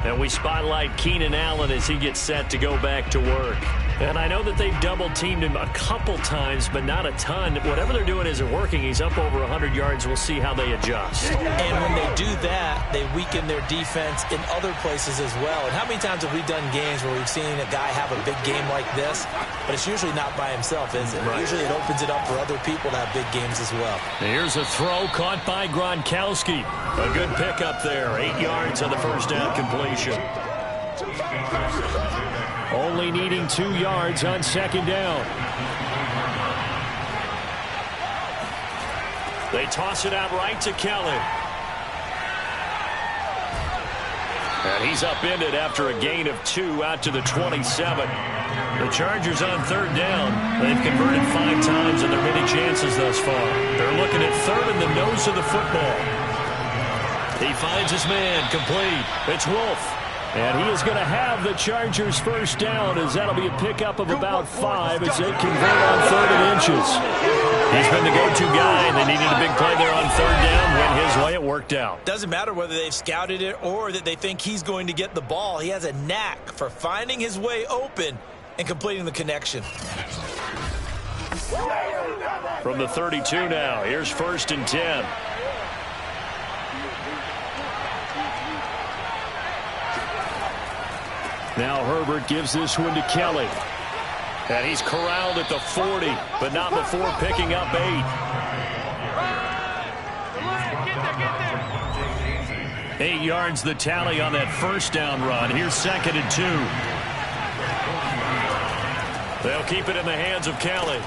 And we spotlight Keenan Allen as he gets set to go back to work. And I know that they've double-teamed him a couple times, but not a ton. Whatever they're doing isn't working. He's up over 100 yards. We'll see how they adjust. And when they do that, they weaken their defense in other places as well. And how many times have we done games where we've seen a guy have a big game like this, but it's usually not by himself, is it? Right. Usually it opens it up for other people to have big games as well. Here's a throw caught by Gronkowski. A good pickup there. 8 yards on the first down completion. Only needing 2 yards on second down. They toss it out right to Kelly. And he's upended after a gain of 2 out to the 27. The Chargers on third down. They've converted 5 times in their many chances thus far. They're looking at third in the nose of the football. He finds his man complete. It's Wolf. And he is going to have the Chargers first down as that'll be a pickup of about 5 as they convert on 3rd and inches. He's been the go-to guy, and they needed a big play there on third down. Went his way, it worked out. Doesn't matter whether they've scouted it or that they think he's going to get the ball. He has a knack for finding his way open and completing the connection. From the 32 now, here's 1st and 10. Now Herbert gives this one to Kelly. And he's corralled at the 40, but not before picking up 8. 8 yards the tally on that first down run. Here's 2nd and 2. They'll keep it in the hands of Kelly.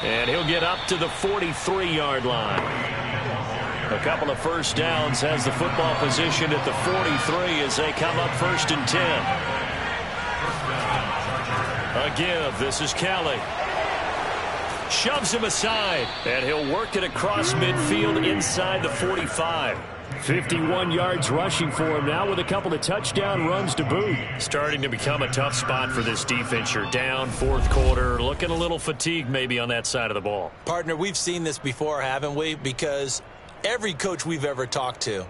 And he'll get up to the 43-yard line. A couple of first downs, has the football position at the 43 as they come up 1st and 10. A give. This is Kelly. Shoves him aside, and he'll work it across midfield inside the 45. 51 yards rushing for him now with a couple of touchdown runs to boot. Starting to become a tough spot for this defense. You're down 4th quarter, looking a little fatigued maybe on that side of the ball. Partner, we've seen this before, haven't we? Because every coach we've ever talked to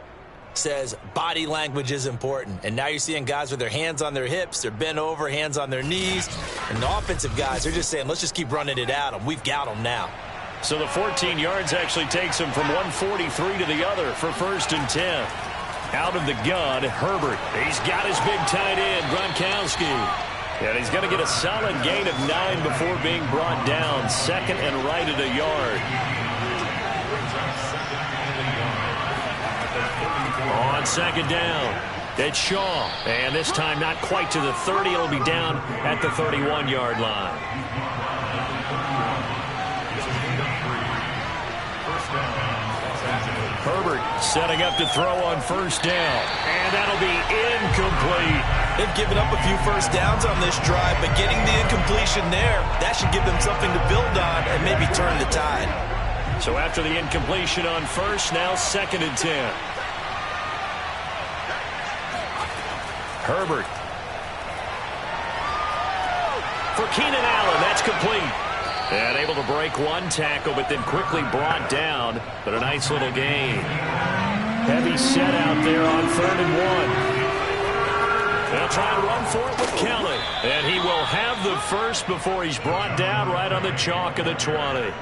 says body language is important. And now you're seeing guys with their hands on their hips, they're bent over, hands on their knees. And the offensive guys are just saying, let's just keep running it at them. We've got them now. So the 14 yards actually takes him from 143 to the other for 1st and 10. Out of the gun, Herbert. He's got his big tight end, Gronkowski. And he's going to get a solid gain of 9 before being brought down. 2nd and right at a yard. On 2nd down, it's Shaw. And this time not quite to the 30. It'll be down at the 31-yard line. Herbert setting up to throw on 1st down. And that'll be incomplete. They've given up a few first downs on this drive, but getting the incompletion there, that should give them something to build on and maybe turn the tide. So after the incompletion on 1st, now 2nd and 10. Herbert. For Keenan Allen, that's complete. And able to break one tackle, but then quickly brought down. But a nice little gain. Heavy set out there on 3rd and 1. They'll try and run for it with Kelly. And he will have the first before he's brought down right on the chalk of the 20.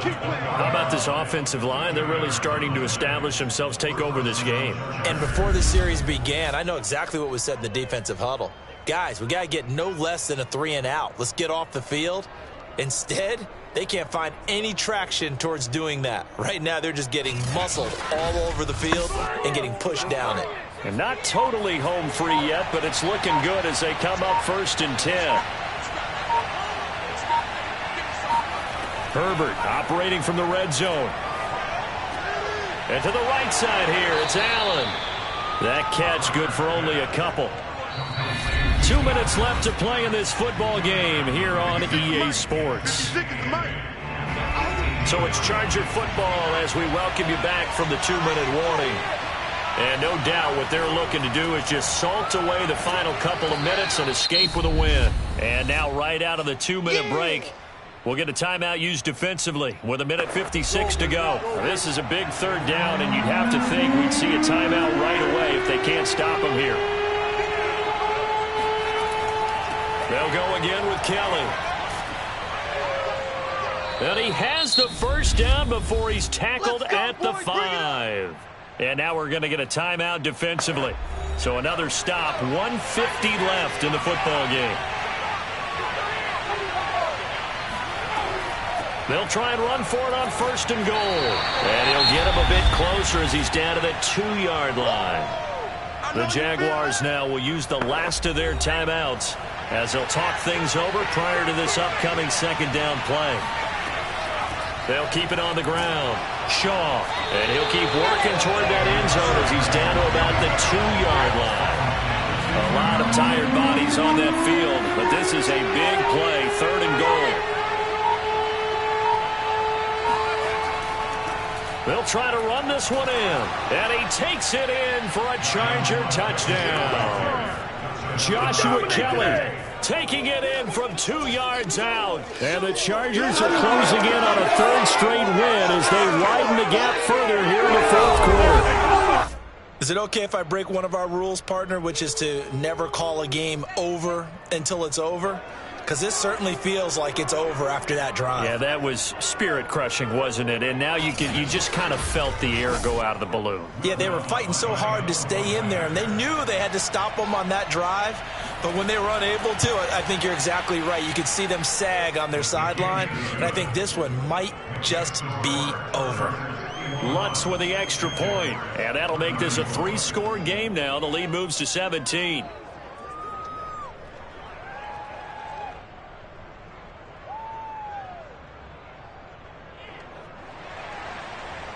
How about this offensive line? They're really starting to establish themselves, take over this game. And before the series began, I know exactly what was said in the defensive huddle. Guys, we got to get no less than a 3 and out. Let's get off the field. Instead, they can't find any traction towards doing that. Right now, they're just getting muscled all over the field and getting pushed down it. And not totally home free yet, but it's looking good as they come up 1st and 10. Herbert operating from the red zone. And to the right side here, it's Allen. That catch good for only a couple. 2 minutes left to play in this football game here on EA Sports. So it's Charger football as we welcome you back from the 2-minute warning. And no doubt what they're looking to do is just salt away the final couple of minutes and escape with a win. And now right out of the 2-minute break, we'll get a timeout used defensively with 1:56 to go. Now, this is a big third down, and you'd have to think we'd see a timeout right away if they can't stop them here. They'll go again with Kelly. And he has the first down before he's tackled at the 5. And now we're going to get a timeout defensively. So another stop, 1:50 left in the football game. They'll try and run for it on 1st and goal. And he'll get him a bit closer as he's down to the 2-yard line. The Jaguars now will use the last of their timeouts as they'll talk things over prior to this upcoming 2nd down play. They'll keep it on the ground. Shaw. And he'll keep working toward that end zone as he's down to about the 2-yard line. A lot of tired bodies on that field, but this is a big play, 3rd and goal. They'll try to run this one in. And he takes it in for a Charger touchdown. Joshua Kelly taking it in from 2 yards out. And the Chargers are closing in on a 3rd straight win as they widen the gap further here in the 4th quarter. Is it okay if I break one of our rules, partner, which is to never call a game over until it's over? Because this certainly feels like it's over after that drive. Yeah, that was spirit-crushing, wasn't it? And now you just kind of felt the air go out of the balloon. Yeah, they were fighting so hard to stay in there, and they knew they had to stop them on that drive. But when they were unable to, I think you're exactly right. You could see them sag on their sideline, and I think this one might just be over. Lutz with the extra point, and that'll make this a 3-score game now. The lead moves to 17.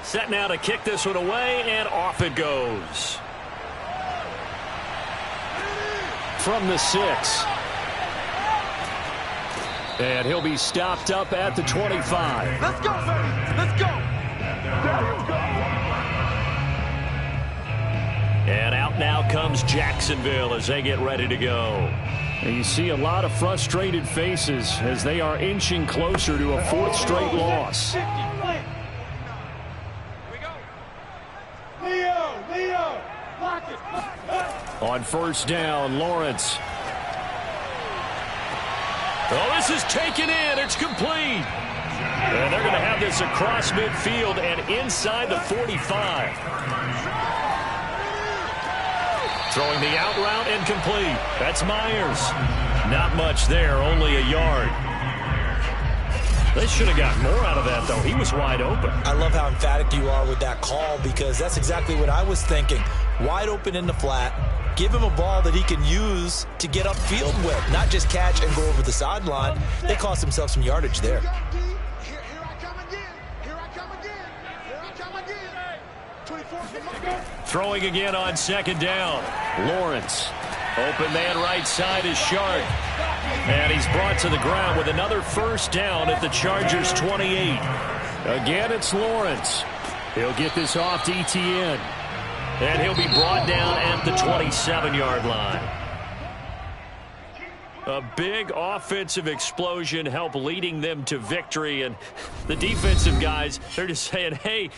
Set now to kick this one away, and off it goes. From the 6. And he'll be stopped up at the 25. Let's go, baby. Let's go. And out now comes Jacksonville as they get ready to go. And you see a lot of frustrated faces as they are inching closer to a 4th straight loss. Leo, lock it. On 1st down, Lawrence. Oh, this is taken in. It's complete. And they're going to have this across midfield and inside the 45. Throwing the out route and complete. That's Myers. Not much there, only a yard. They should have got more out of that, though. He was wide open. I love how emphatic you are with that call because that's exactly what I was thinking. Wide open in the flat. Give him a ball that he can use to get upfield with, not just catch and go over the sideline. They cost themselves some yardage there. Here I come again. 24 from my Throwing again on 2nd down. Lawrence. Open man right side is Sharp. And he's brought to the ground with another 1st down at the Chargers' 28. Again, it's Lawrence. He'll get this off to Etienne. And he'll be brought down at the 27-yard line. A big offensive explosion helped leading them to victory. And the defensive guys, they're just saying, hey,